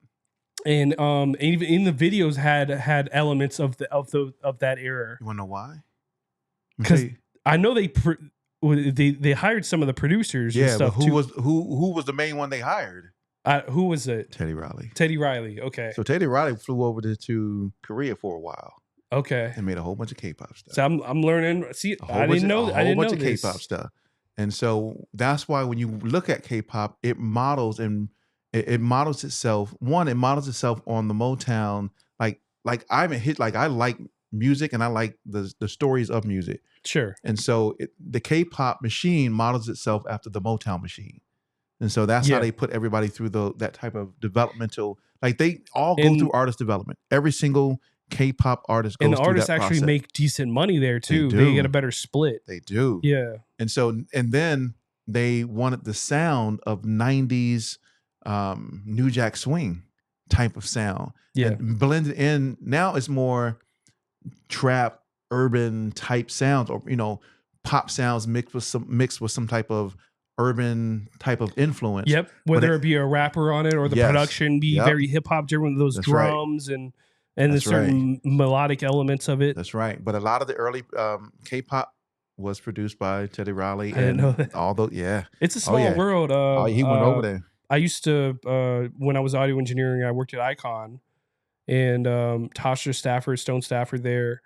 And even in the videos had elements of that era. You want to know why? Because I know they hired some of the producers. Yeah, and stuff but who was the main one they hired? Who was it? Teddy Riley. Teddy Riley. Okay. So Teddy Riley flew over to Korea for a while. Okay. And made a whole bunch of K-pop stuff. So I'm learning. See, I didn't know. I didn't know this. A whole bunch of K-pop stuff. And so that's why when you look at K-pop, it models itself. One, it models itself on the Motown. Like I'm a hit. Like I like music and I like the stories of music. Sure. And so the K-pop machine models itself after the Motown machine. And so that's how they put everybody through that type of developmental. Like they all go through artist development. Every single K-pop artist goes through that process. And the artists actually make decent money there too. They get a better split. They do. Yeah. And then they wanted the sound of 90s New Jack Swing type of sound. Yeah. And blended in. Now it's more trap, urban type sounds, or pop sounds mixed with some type of urban type of influence. Yep. Whether it be a rapper on it or the production be very hip hop driven with those drums and the certain melodic elements of it. That's right. But a lot of the early K-pop was produced by Teddy Riley. I didn't know that. Although, it's a small world. He went over there. I used to, when I was audio engineering, I worked at Icon, and Tasha Stafford, Stone Stafford there.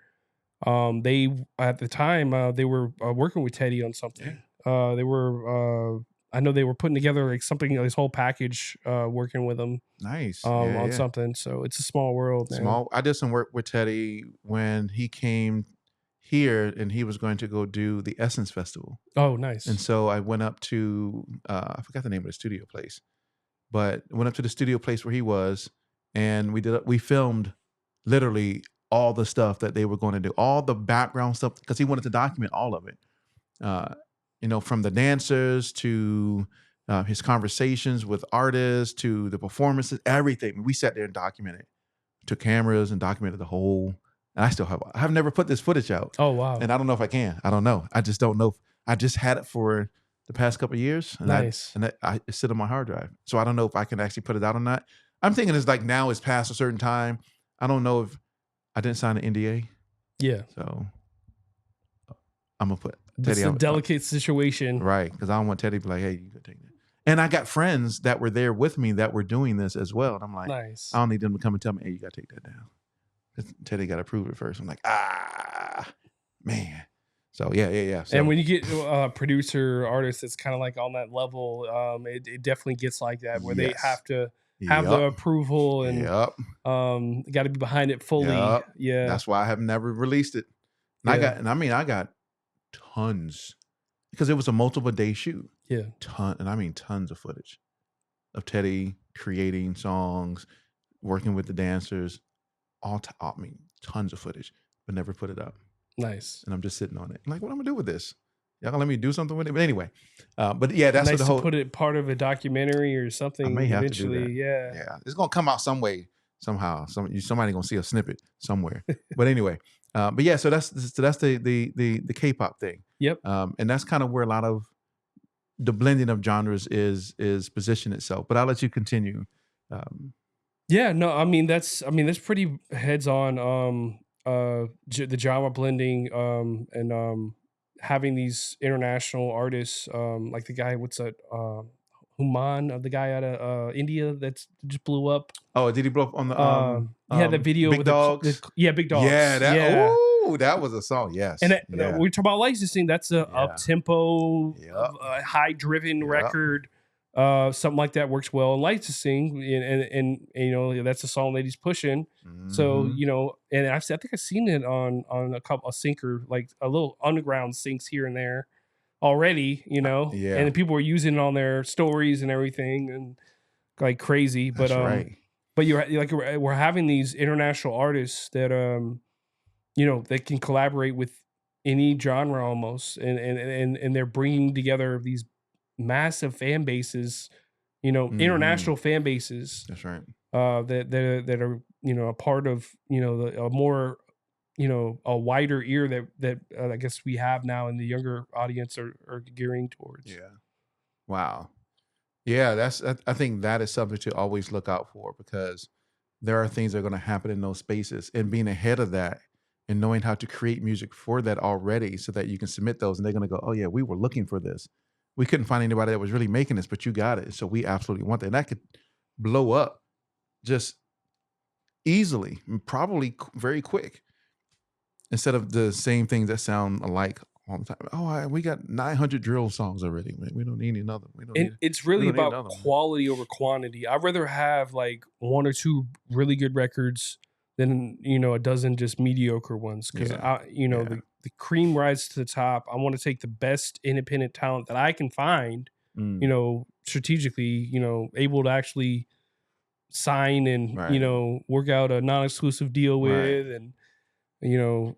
They at the time they were working with Teddy on something. Yeah. They were. I know they were putting together like something, this whole package, working with them. Nice. On something. So it's a small world. Man. I did some work with Teddy when he came here, and he was going to go do the Essence Festival. Oh, nice. And so I went up to I forgot the name of the studio place, but went up to the studio place where he was, and we filmed literally all the stuff that they were going to do, all the background stuff, because he wanted to document all of it. From the dancers to his conversations with artists to the performances, everything. We sat there and documented, took cameras and documented the whole. And I have never put this footage out. Oh, wow. And I don't know if I can. I don't know. I just don't know. I just had it for the past couple of years, and Nice. it's sit on my hard drive. So I don't know if I can actually put it out or not. I'm thinking it's like now it's past a certain time. I don't know if I didn't sign an NDA, Yeah. so I'm gonna put It's Teddy. a delicate situation. Right, because I don't want Teddy to be like, hey, you can take that. And I got friends that were there with me that were doing this as well. And I'm like, Nice. I don't need them to come and tell me, hey, you got to take that down. Teddy got to approve it first. I'm like, man. So yeah. So, and when you get a producer artist that's kind of like on that level, it definitely gets like that where they have to have the approval and got to be behind it fully. Yep. Yeah. That's why I have never released it. And I got tons because it was a multiple day shoot. Yeah. Tons of footage of Teddy creating songs, working with the dancers, tons of footage, but never put it up. Nice. And I'm just sitting on it. I'm like, what am I gonna do with this? Y'all gonna let me do something with it? But anyway, but yeah, that's nice what the whole. To put it part of a documentary or something. I may have eventually. To do that. Yeah. It's gonna come out some way, somehow. Somebody gonna see a snippet somewhere. But anyway, but yeah, so that's the K-pop thing. Yep. And that's kind of where a lot of the blending of genres is positioned itself. But I'll let you continue. That's pretty heads on the genre blending and having these international artists like the guy Human, the guy out of India that's just blew up. Oh, did he blow up on the the video Big with Dogs? Big Dogs. Yeah, that was a song. Yes. And we talk about licensing, that's a up tempo, high driven record. Something like that works well in licensing, and you know that's a song that he's pushing. Mm-hmm. So you know, and I think I've seen it on a couple of syncer, like a little underground syncs here and there already. You know, and people were using it on their stories and everything, and like crazy. But but you're like we're having these international artists that you know that can collaborate with any genre almost, and they're bringing together these massive fan bases, you know, international fan bases. That's right. That are you know a part of you know a more you know a wider ear that I guess we have now, and the younger audience are gearing towards. Yeah. Wow. Yeah, I think that is something to always look out for, because there are things that are going to happen in those spaces, and being ahead of that and knowing how to create music for that already, so that you can submit those, and they're going to go, oh yeah, we were looking for this. We couldn't find anybody that was really making this, but you got it. So we absolutely want that. And that could blow up just easily, probably very quick, instead of the same things that sound alike all the time. Oh, we got 900 drill songs already, man. We don't need another. It's really about quality over quantity. I'd rather have like one or two really good records than, you know, a dozen just mediocre ones. Because, the cream rises to the top. I want to take the best independent talent that I can find, you know, strategically, you know, able to actually sign and, you know, work out a non-exclusive deal with. And, you know,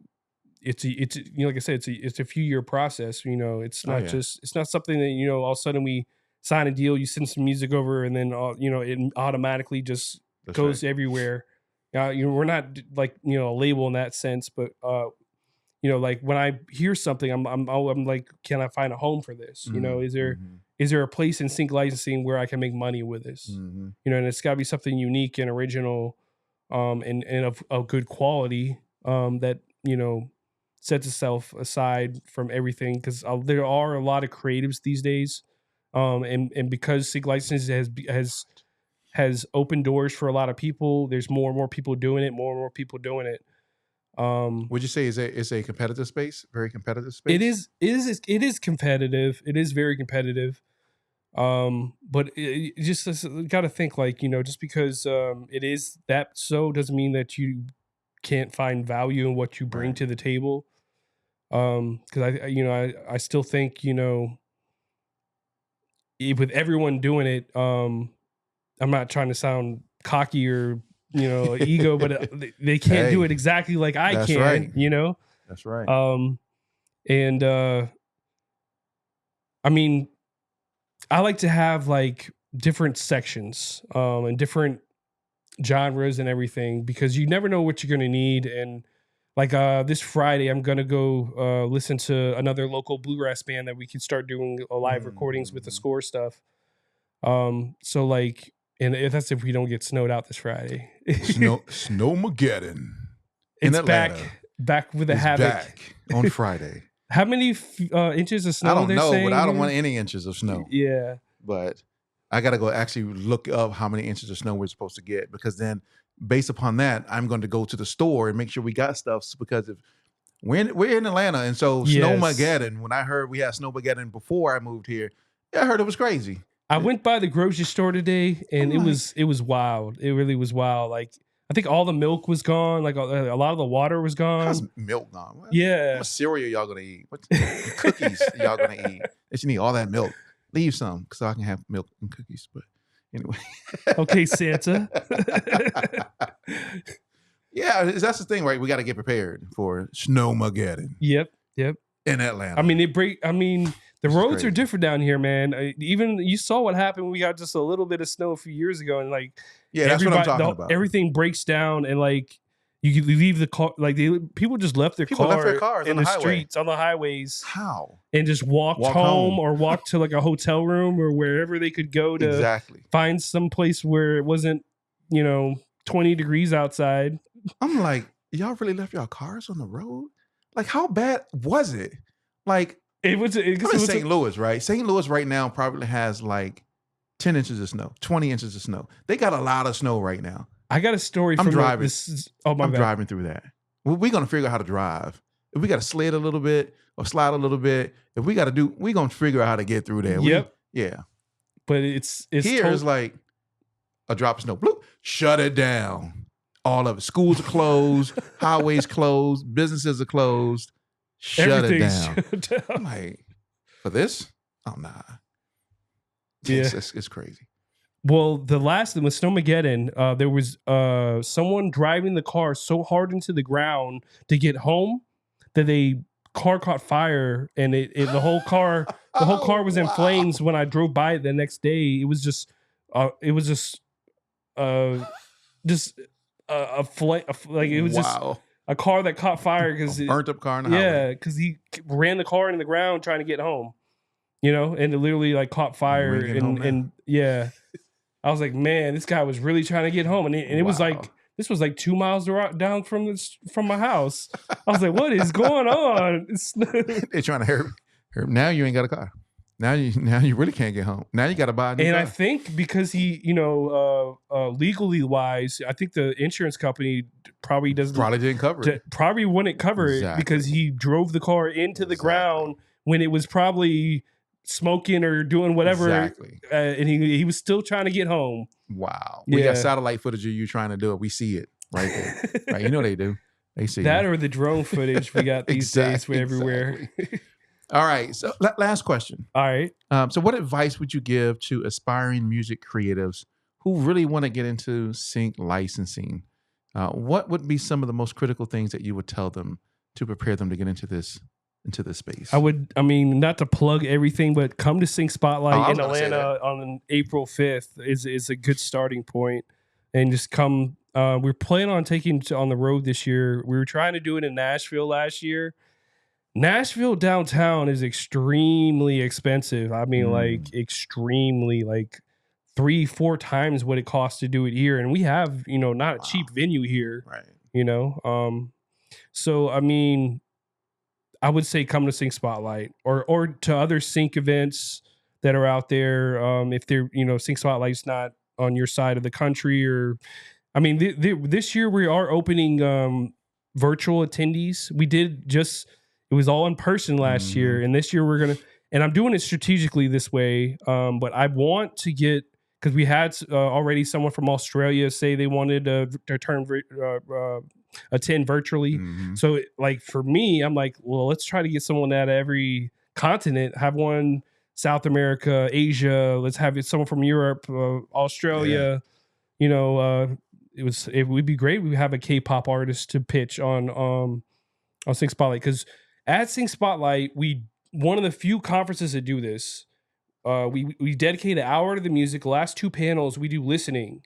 it's you know, like I said, it's a few year process. You know, it's not it's not something that, you know, all of a sudden we sign a deal, you send some music over, and then, you know, it automatically just goes everywhere. You know, we're not like, you know, a label in that sense, but, you know, like when I hear something, I'm like, can I find a home for this? You know, is there a place in sync licensing where I can make money with this? You know, and it's got to be something unique and original, and of good quality, that, you know, sets itself aside from everything, because there are a lot of creatives these days, and because sync licensing has opened doors for a lot of people. There's more and more people doing it. Would you say it's a competitive space? Very competitive space? It is competitive. It is very competitive. But it just got to think, like, you know, just because it is that, so doesn't mean that you can't find value in what you bring to the table. Because I still think, you know, with everyone doing it, I'm not trying to sound cocky or, you know, ego, but they can't do it exactly like I can, you know? That's right. And I mean, I like to have like different sections, and different genres and everything, because you never know what you're going to need. And like this Friday, I'm gonna go listen to another local bluegrass band that we can start doing live recordings with the score stuff. So like, and that's if we don't get snowed out this Friday. Snowmageddon. It's back with the havoc. Back on Friday. How many inches of snow? I don't know, saying but I don't here? want any inches of snow. Yeah. But I got to go actually look up how many inches of snow we're supposed to get, because then based upon that, I'm going to go to the store and make sure we got stuff, because if we're in Atlanta, and so Snowmageddon, when I heard we had Snowmageddon before I moved here, I heard it was crazy. I went by the grocery store today, and it was wild. It really was wild. Like, I think all the milk was gone. Like, a lot of the water was gone. How's milk gone? Yeah. What cereal y'all gonna eat? What cookies y'all gonna eat? That you need all that milk. Leave some so I can have milk and cookies. But anyway. Okay, Santa. Yeah, that's the thing, right? We got to get prepared for Snowmageddon. Yep. In Atlanta. I mean, the roads are different down here, man. Even you saw what happened when we got just a little bit of snow a few years ago, and like, yeah, that's what I'm talking about. Everything breaks down, and like you leave the car, like people just left their cars in the streets, on the highways. How? And just walked home or walked to like a hotel room or wherever they could go to find some place where it wasn't, 20 degrees outside. I'm like, y'all really left y'all cars on the road? Like, how bad was it? Like, I'm in St. Louis, right? St. Louis right now probably has like 10 inches of snow, 20 inches of snow. They got a lot of snow right now. I got a story from driving. I'm driving through that. We're going to figure out how to drive. If we got to sled a little bit or slide a little bit, if we got to we're going to figure out how to get through there. Yep. Yeah. But it's here is like a drop of snow. Bloop, shut it down. All of it. Schools are closed. Highways closed. Businesses are closed. Shut it down. I'm like, for this? Oh, nah. Yeah. It's crazy. Well, the last one with Snowmageddon, there was someone driving the car so hard into the ground to get home that car caught fire, and the whole car was in flames. When I drove by it the next day, it was just a car that caught fire because burnt up car in the highway. because he ran the car into the ground trying to get home, and it literally like caught fire and yeah. I was like, man, this guy was really trying to get home, and it was like, this was like 2 miles down from my house. I was like, what is going on? They're trying to hurt. Now you ain't got a car. Now you really can't get home. Now you got to buy a new car. I think because he, legally wise, I think the insurance company probably didn't cover it. Probably wouldn't cover it because he drove the car into the ground when it was probably smoking or doing whatever. Exactly. And he was still trying to get home. Wow. We got satellite footage of you trying to do it. We see it right there. Right. You know they do. They see that or the drone footage we got these days everywhere. All right. So last question. All right. So what advice would you give to aspiring music creatives who really want to get into sync licensing? What would be some of the most critical things that you would tell them to prepare them to get into this space? Not to plug everything, but come to Sync Spotlight in Atlanta on April 5th is a good starting point. And just come. We're planning on taking on the road this year. We were trying to do it in Nashville last year. Nashville downtown is extremely expensive. Like extremely, like 3-4 times what it costs to do it here. And we have, not a cheap venue here, right? So, I would say come to Sync Spotlight or to other sync events that are out there. If they're, Sync Spotlight's not on your side of the country this year we are opening virtual attendees. We did it was all in person last year. And this year and I'm doing it strategically this way. But I want to get, because we had already someone from Australia say they wanted to attend virtually. So like for me, I'm like, well, let's try to get someone at every continent, have one South America, Asia, let's have someone from Europe, Australia, it would be great. We have a K-pop artist to pitch on Sync Spotlight, because at Sync Spotlight, one of the few conferences that do this. We dedicate an hour to the music. The last 2 panels we do listening.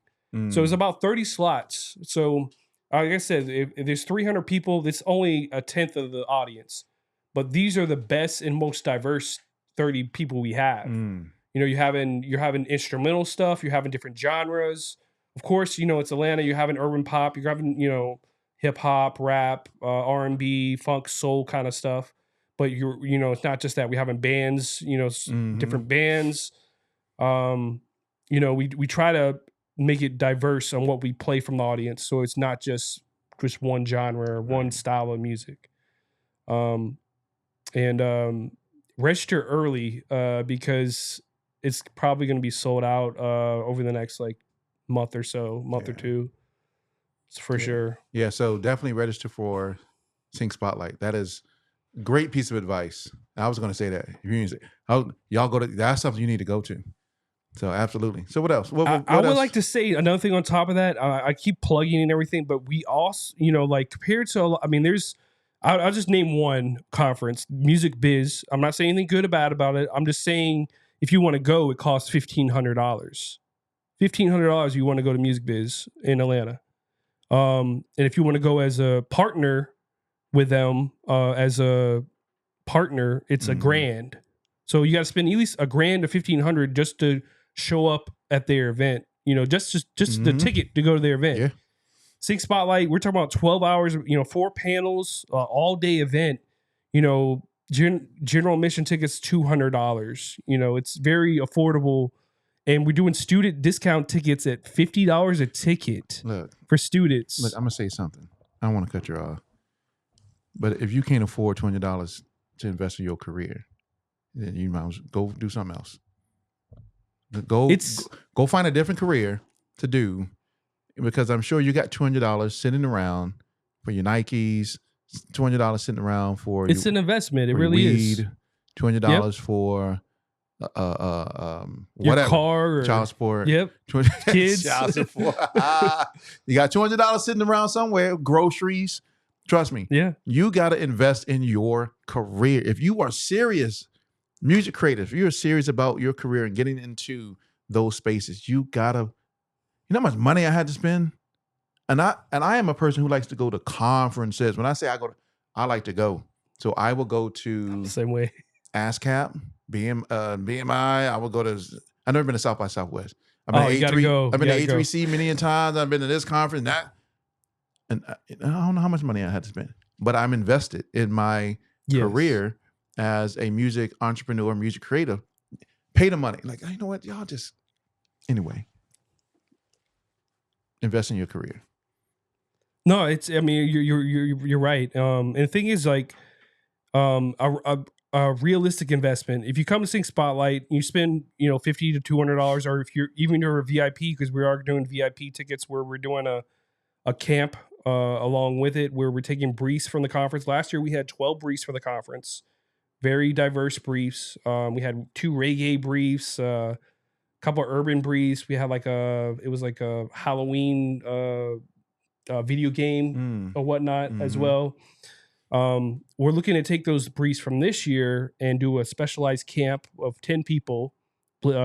So it's about 30 slots. So like I said, if there's 300 people, that's only a tenth of the audience. But these are the best and most diverse 30 people we have. Mm. You know, you're having instrumental stuff, you're having different genres. Of course, you know, it's Atlanta, you're having urban pop, you're having, you know, hip hop, rap, R&B, funk, soul kind of stuff. But you know, it's not just that. We're having bands, you know, different bands. You know, we try to make it diverse on what we play from the audience, so it's not just one genre or one style of music. Register early because it's probably going to be sold out over the next like month or two. It's for sure. Yeah, so definitely register for Sync Spotlight. That is a great piece of advice. I was going to say that. If you need to, y'all go to, that's something you need to go to. So absolutely. So what else? What I would else? like to say another thing on top of that. I keep plugging and everything, but we also, you know, like compared to, I mean, I'll just name one conference, Music Biz. I'm not saying anything good about it. I'm just saying if you want to go, it costs $1,500. $1,500 you want to go to Music Biz in Atlanta. And if you want to go as a partner with them, it's $1,000. So you got to spend at least $1,000 to $1,500 just to show up at their event. You know, just the ticket to go to their event. Yeah. Sync Spotlight, we're talking about 12 hours, you know, 4 panels, all day event. You know, general admission tickets $200. You know, it's very affordable. And we're doing student discount tickets at $50 a ticket for students. Look, I'm going to say something. I don't want to cut you off. But if you can't afford $200 to invest in your career, then you might as well go do something else. Go find a different career to do, because I'm sure you got $200 sitting around for your Nikes, $200 sitting around for it's an investment. It really is. $200 for your whatever, car or child support. Yep. Kids. Child support. You got $200 sitting around somewhere, groceries. Trust me. Yeah. You got to invest in your career. If you are serious, music creative, if you're serious about your career and getting into those spaces, you gotta, you know how much money I had to spend? And I am a person who likes to go to conferences. When I say I like to go. So I will go to the same way. ASCAP, BMI. I will go to, I've never been to South by Southwest. I've been to A3C many times. I've been to this conference, that. And I don't know how much money I had to spend, but I'm invested in my career as a music entrepreneur, music creator. Pay the money. Like, you know what? Y'all just, anyway, invest in your career. No, it's, I mean, you're right. And the thing is, like, a realistic investment. If you come to Sync Spotlight, you spend, you know, $50 to $200, or if you're a VIP, because we are doing VIP tickets where we're doing a camp along with it, where we're taking briefs from the conference. Last year we had 12 briefs for the conference, very diverse briefs. We had 2 reggae briefs, a couple of urban briefs. We had it was like a Halloween video game or whatnot as well. We're looking to take those briefs from this year and do a specialized camp of 10 people,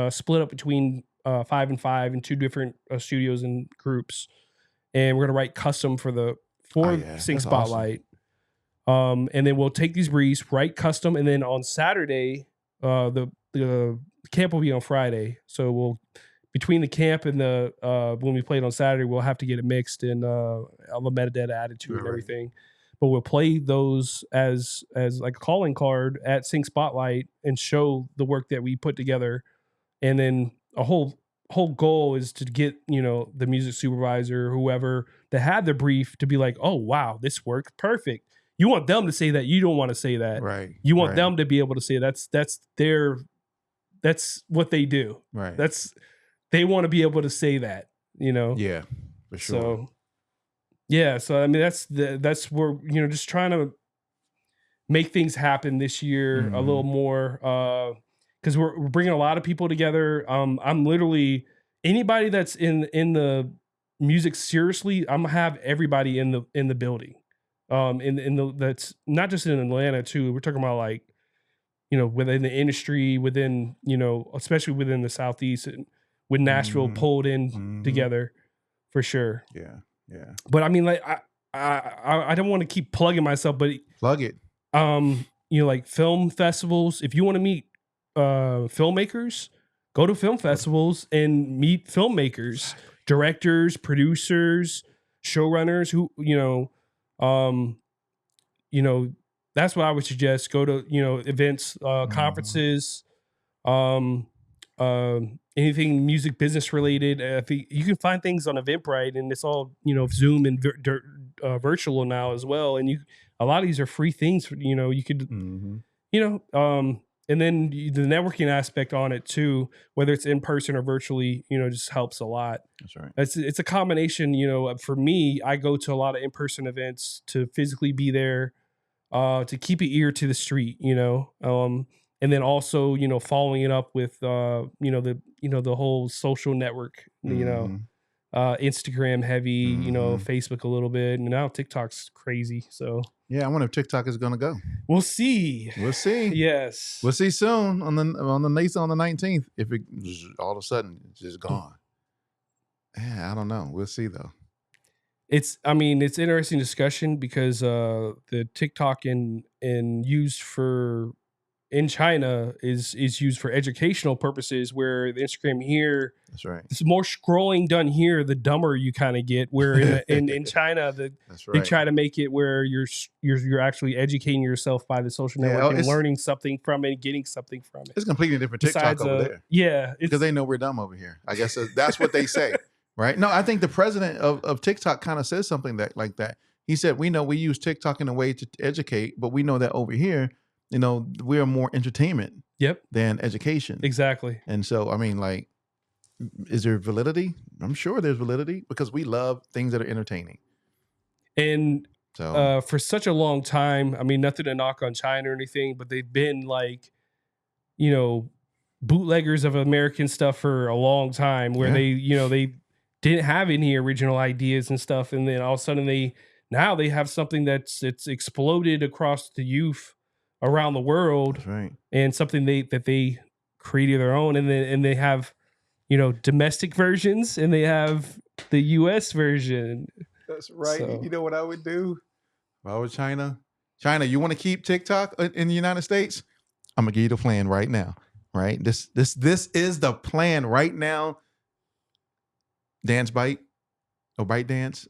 split up between 5 and 5 in 2 different studios and groups. And we're going to write custom for Sync Spotlight. Awesome. And then we'll take these briefs, write custom, and then on Saturday, the camp will be on Friday. So we'll, between the camp and the when we play it on Saturday, we'll have to get it mixed and all the metadata added to it and everything. But we'll play those as like a calling card at Sync Spotlight and show the work that we put together. And then a whole goal is to get, you know, the music supervisor, whoever that had the brief, to be like, oh wow, this worked perfect. You want them to say that. You don't want to say that. Right. You want them to be able to say that's what they do. Right. They want to be able to say that, you know? Yeah, for sure. So, yeah. So, I mean, that's where, you know, just trying to make things happen this year a little more, because we're bringing a lot of people together. I'm literally, anybody that's in the music seriously, I'm gonna have everybody in the building. That's not just in Atlanta too. We're talking about, like, you know, within the industry, within, you know, especially within the Southeast, and with Nashville pulled in together, for sure. Yeah. Yeah. But I mean, like I don't want to keep plugging myself, but Plug it. you know, like film festivals. If you want to meet filmmakers, go to film festivals and meet filmmakers, directors, producers, showrunners who, that's what I would suggest. Go to, events, conferences, anything music business related. I think you can find things on Eventbrite, and it's all, Zoom and virtual now as well. And a lot of these are free things. You could, and then the networking aspect on it too, whether it's in person or virtually, just helps a lot. That's right. It's a combination. For me, I go to a lot of in-person events to physically be there, to keep an ear to the street, and then also, following it up with, the whole social network, Instagram heavy, Facebook a little bit, and now TikTok's crazy. So yeah, I wonder if TikTok is going to go. We'll see. We'll see. Yes, we'll see soon on the 19th. If it all of a sudden it's just gone. Yeah, I don't know. We'll see though. It's interesting discussion because the TikTok in used for in China is used for educational purposes, where the Instagram here, that's right, it's more scrolling done here, the dumber you kind of get. Where in China, that's right, they try to make it where you're actually educating yourself by the social network and learning something from it, getting something from it. It's completely different TikTok over there. Yeah, because they know we're dumb over here. I guess that's what they say. Right? No, I think the president of TikTok kind of says something like that. He said, we know we use TikTok in a way to educate, but we know that over here, we are more entertainment than education. Exactly. And so, I mean, like, is there validity? I'm sure there's validity because we love things that are entertaining. And so for such a long time, I mean, nothing to knock on China or anything, but they've been like, bootleggers of American stuff for a long time where they didn't have any original ideas and stuff. And then all of a sudden they have something it's exploded across the youth around the world. That's right. And something that they created their own. And they have, domestic versions and they have the US version. That's right. So. You know what I would do? If I was China, you want to keep TikTok in the United States? I'm gonna give you the plan right now. Right? This is the plan right now. Dance Bite or Bite Dance.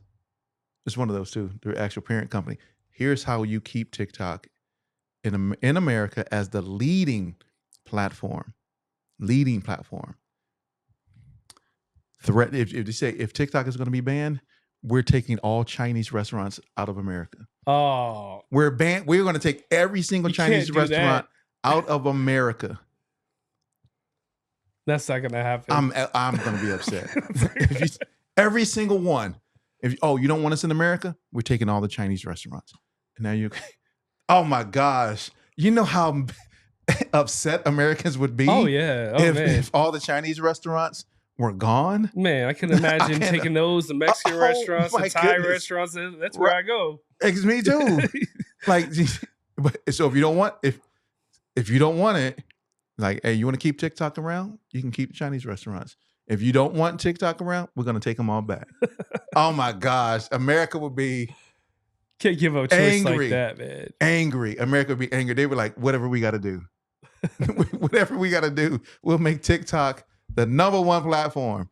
It's one of those two, the actual parent company. Here's how you keep TikTok in America as the leading platform. Threat. If you say if TikTok is going to be banned, we're taking all Chinese restaurants out of America. Oh, we're banned. We're going to take every single Chinese restaurant out of America. That's not gonna happen. I'm gonna be upset. Every single one. You don't want us in America? We're taking all the Chinese restaurants. And now oh my gosh. You know how upset Americans would be? Oh yeah. If all the Chinese restaurants were gone? Man, I can imagine taking those, the Mexican restaurants, the Thai restaurants. That's where I go. Me too. So if you don't want it, like, hey, you want to keep TikTok around? You can keep Chinese restaurants. If you don't want TikTok around, we're going to take them all back. Oh my gosh. America would be can't give a choice like that, man. Angry. America would be angry. They were like, whatever we got to do. Whatever we got to do. We'll make TikTok the #1 platform.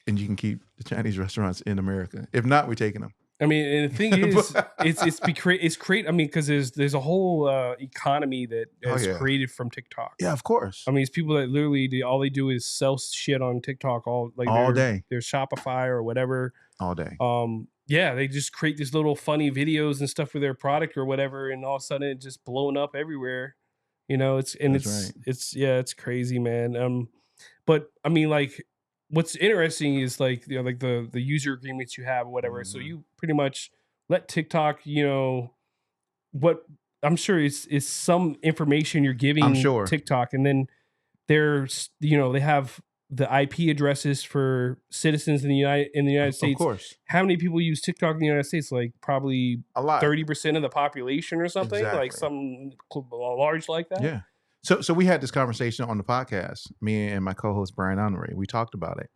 And you can keep the Chinese restaurants in America. If not, we're taking them. I mean, and the thing is, it's create. I mean, because there's a whole economy that is created from TikTok. Yeah, of course. I mean, it's people that literally all they do is sell shit on TikTok all day. Their Shopify or whatever all day. They just create these little funny videos and stuff for their product or whatever, and all of a sudden it's just blown up everywhere. It's crazy, man. But I mean, like, what's interesting is like the user agreements you have or whatever. Mm-hmm. So you pretty much let TikTok, what I'm sure is some information you're giving TikTok, and then there's they have the IP addresses for citizens in the United States. Of course. How many people use TikTok in the United States? Like probably a lot. 30% of the population or something. Exactly. Like some large like that. Yeah. So we had this conversation on the podcast, me and my co-host Brian Honoré. We talked about it.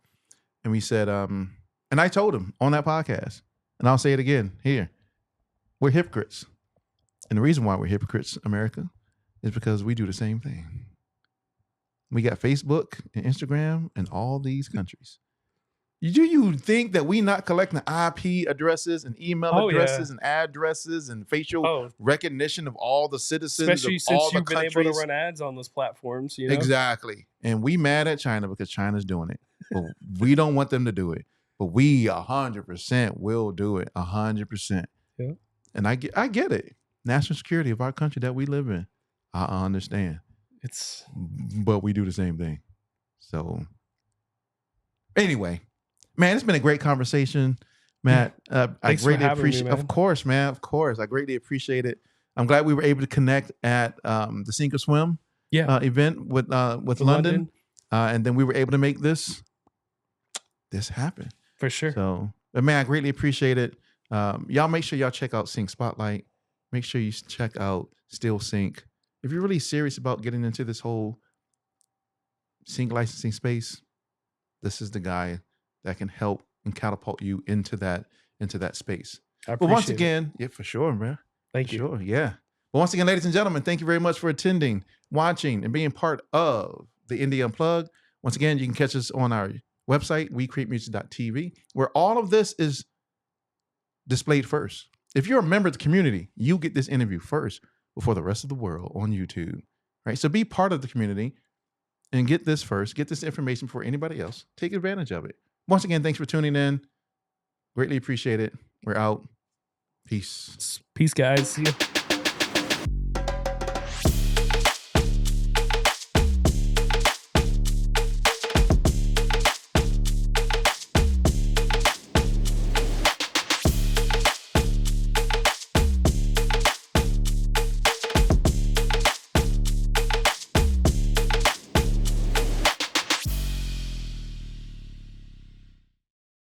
and we said, and I told him on that podcast, and I'll say it again here, we're hypocrites. And the reason why we're hypocrites, America, is because we do the same thing. We got Facebook and Instagram in all these countries. Do you think that we not collecting IP addresses and email addresses and addresses and facial recognition of all the citizens especially of since all the you've been countries? able to run ads on those platforms, you know? Exactly. And we mad at China because China's doing it. But we don't want them to do it. But we 100% will do it. 100%. Yeah. And I get it. National security of our country that we live in. I understand. But we do the same thing. So anyway, man, it's been a great conversation, Matt. I greatly appreciate. Of course, man. Of course, I greatly appreciate it. I'm glad we were able to connect at the Sink or Swim event with London, and then we were able to make this happen for sure. So, but man, I greatly appreciate it. Y'all make sure y'all check out Sync Spotlight. Make sure you check out SteelSync. If you're really serious about getting into this whole sync licensing space, this is the guy that can help and catapult you into that space. But once again, for sure, man. Thank you. Sure, yeah. But once again, ladies and gentlemen, thank you very much for attending, watching, and being part of the Indie Unplugged. Once again, you can catch us on our website, wecreatemusic.tv, where all of this is displayed first. If you're a member of the community, you get this interview first before the rest of the world on YouTube, right? So be part of the community and get this first. Get this information before anybody else. Take advantage of it. Once again, thanks for tuning in. Greatly appreciate it. We're out. Peace. Peace, guys. See ya.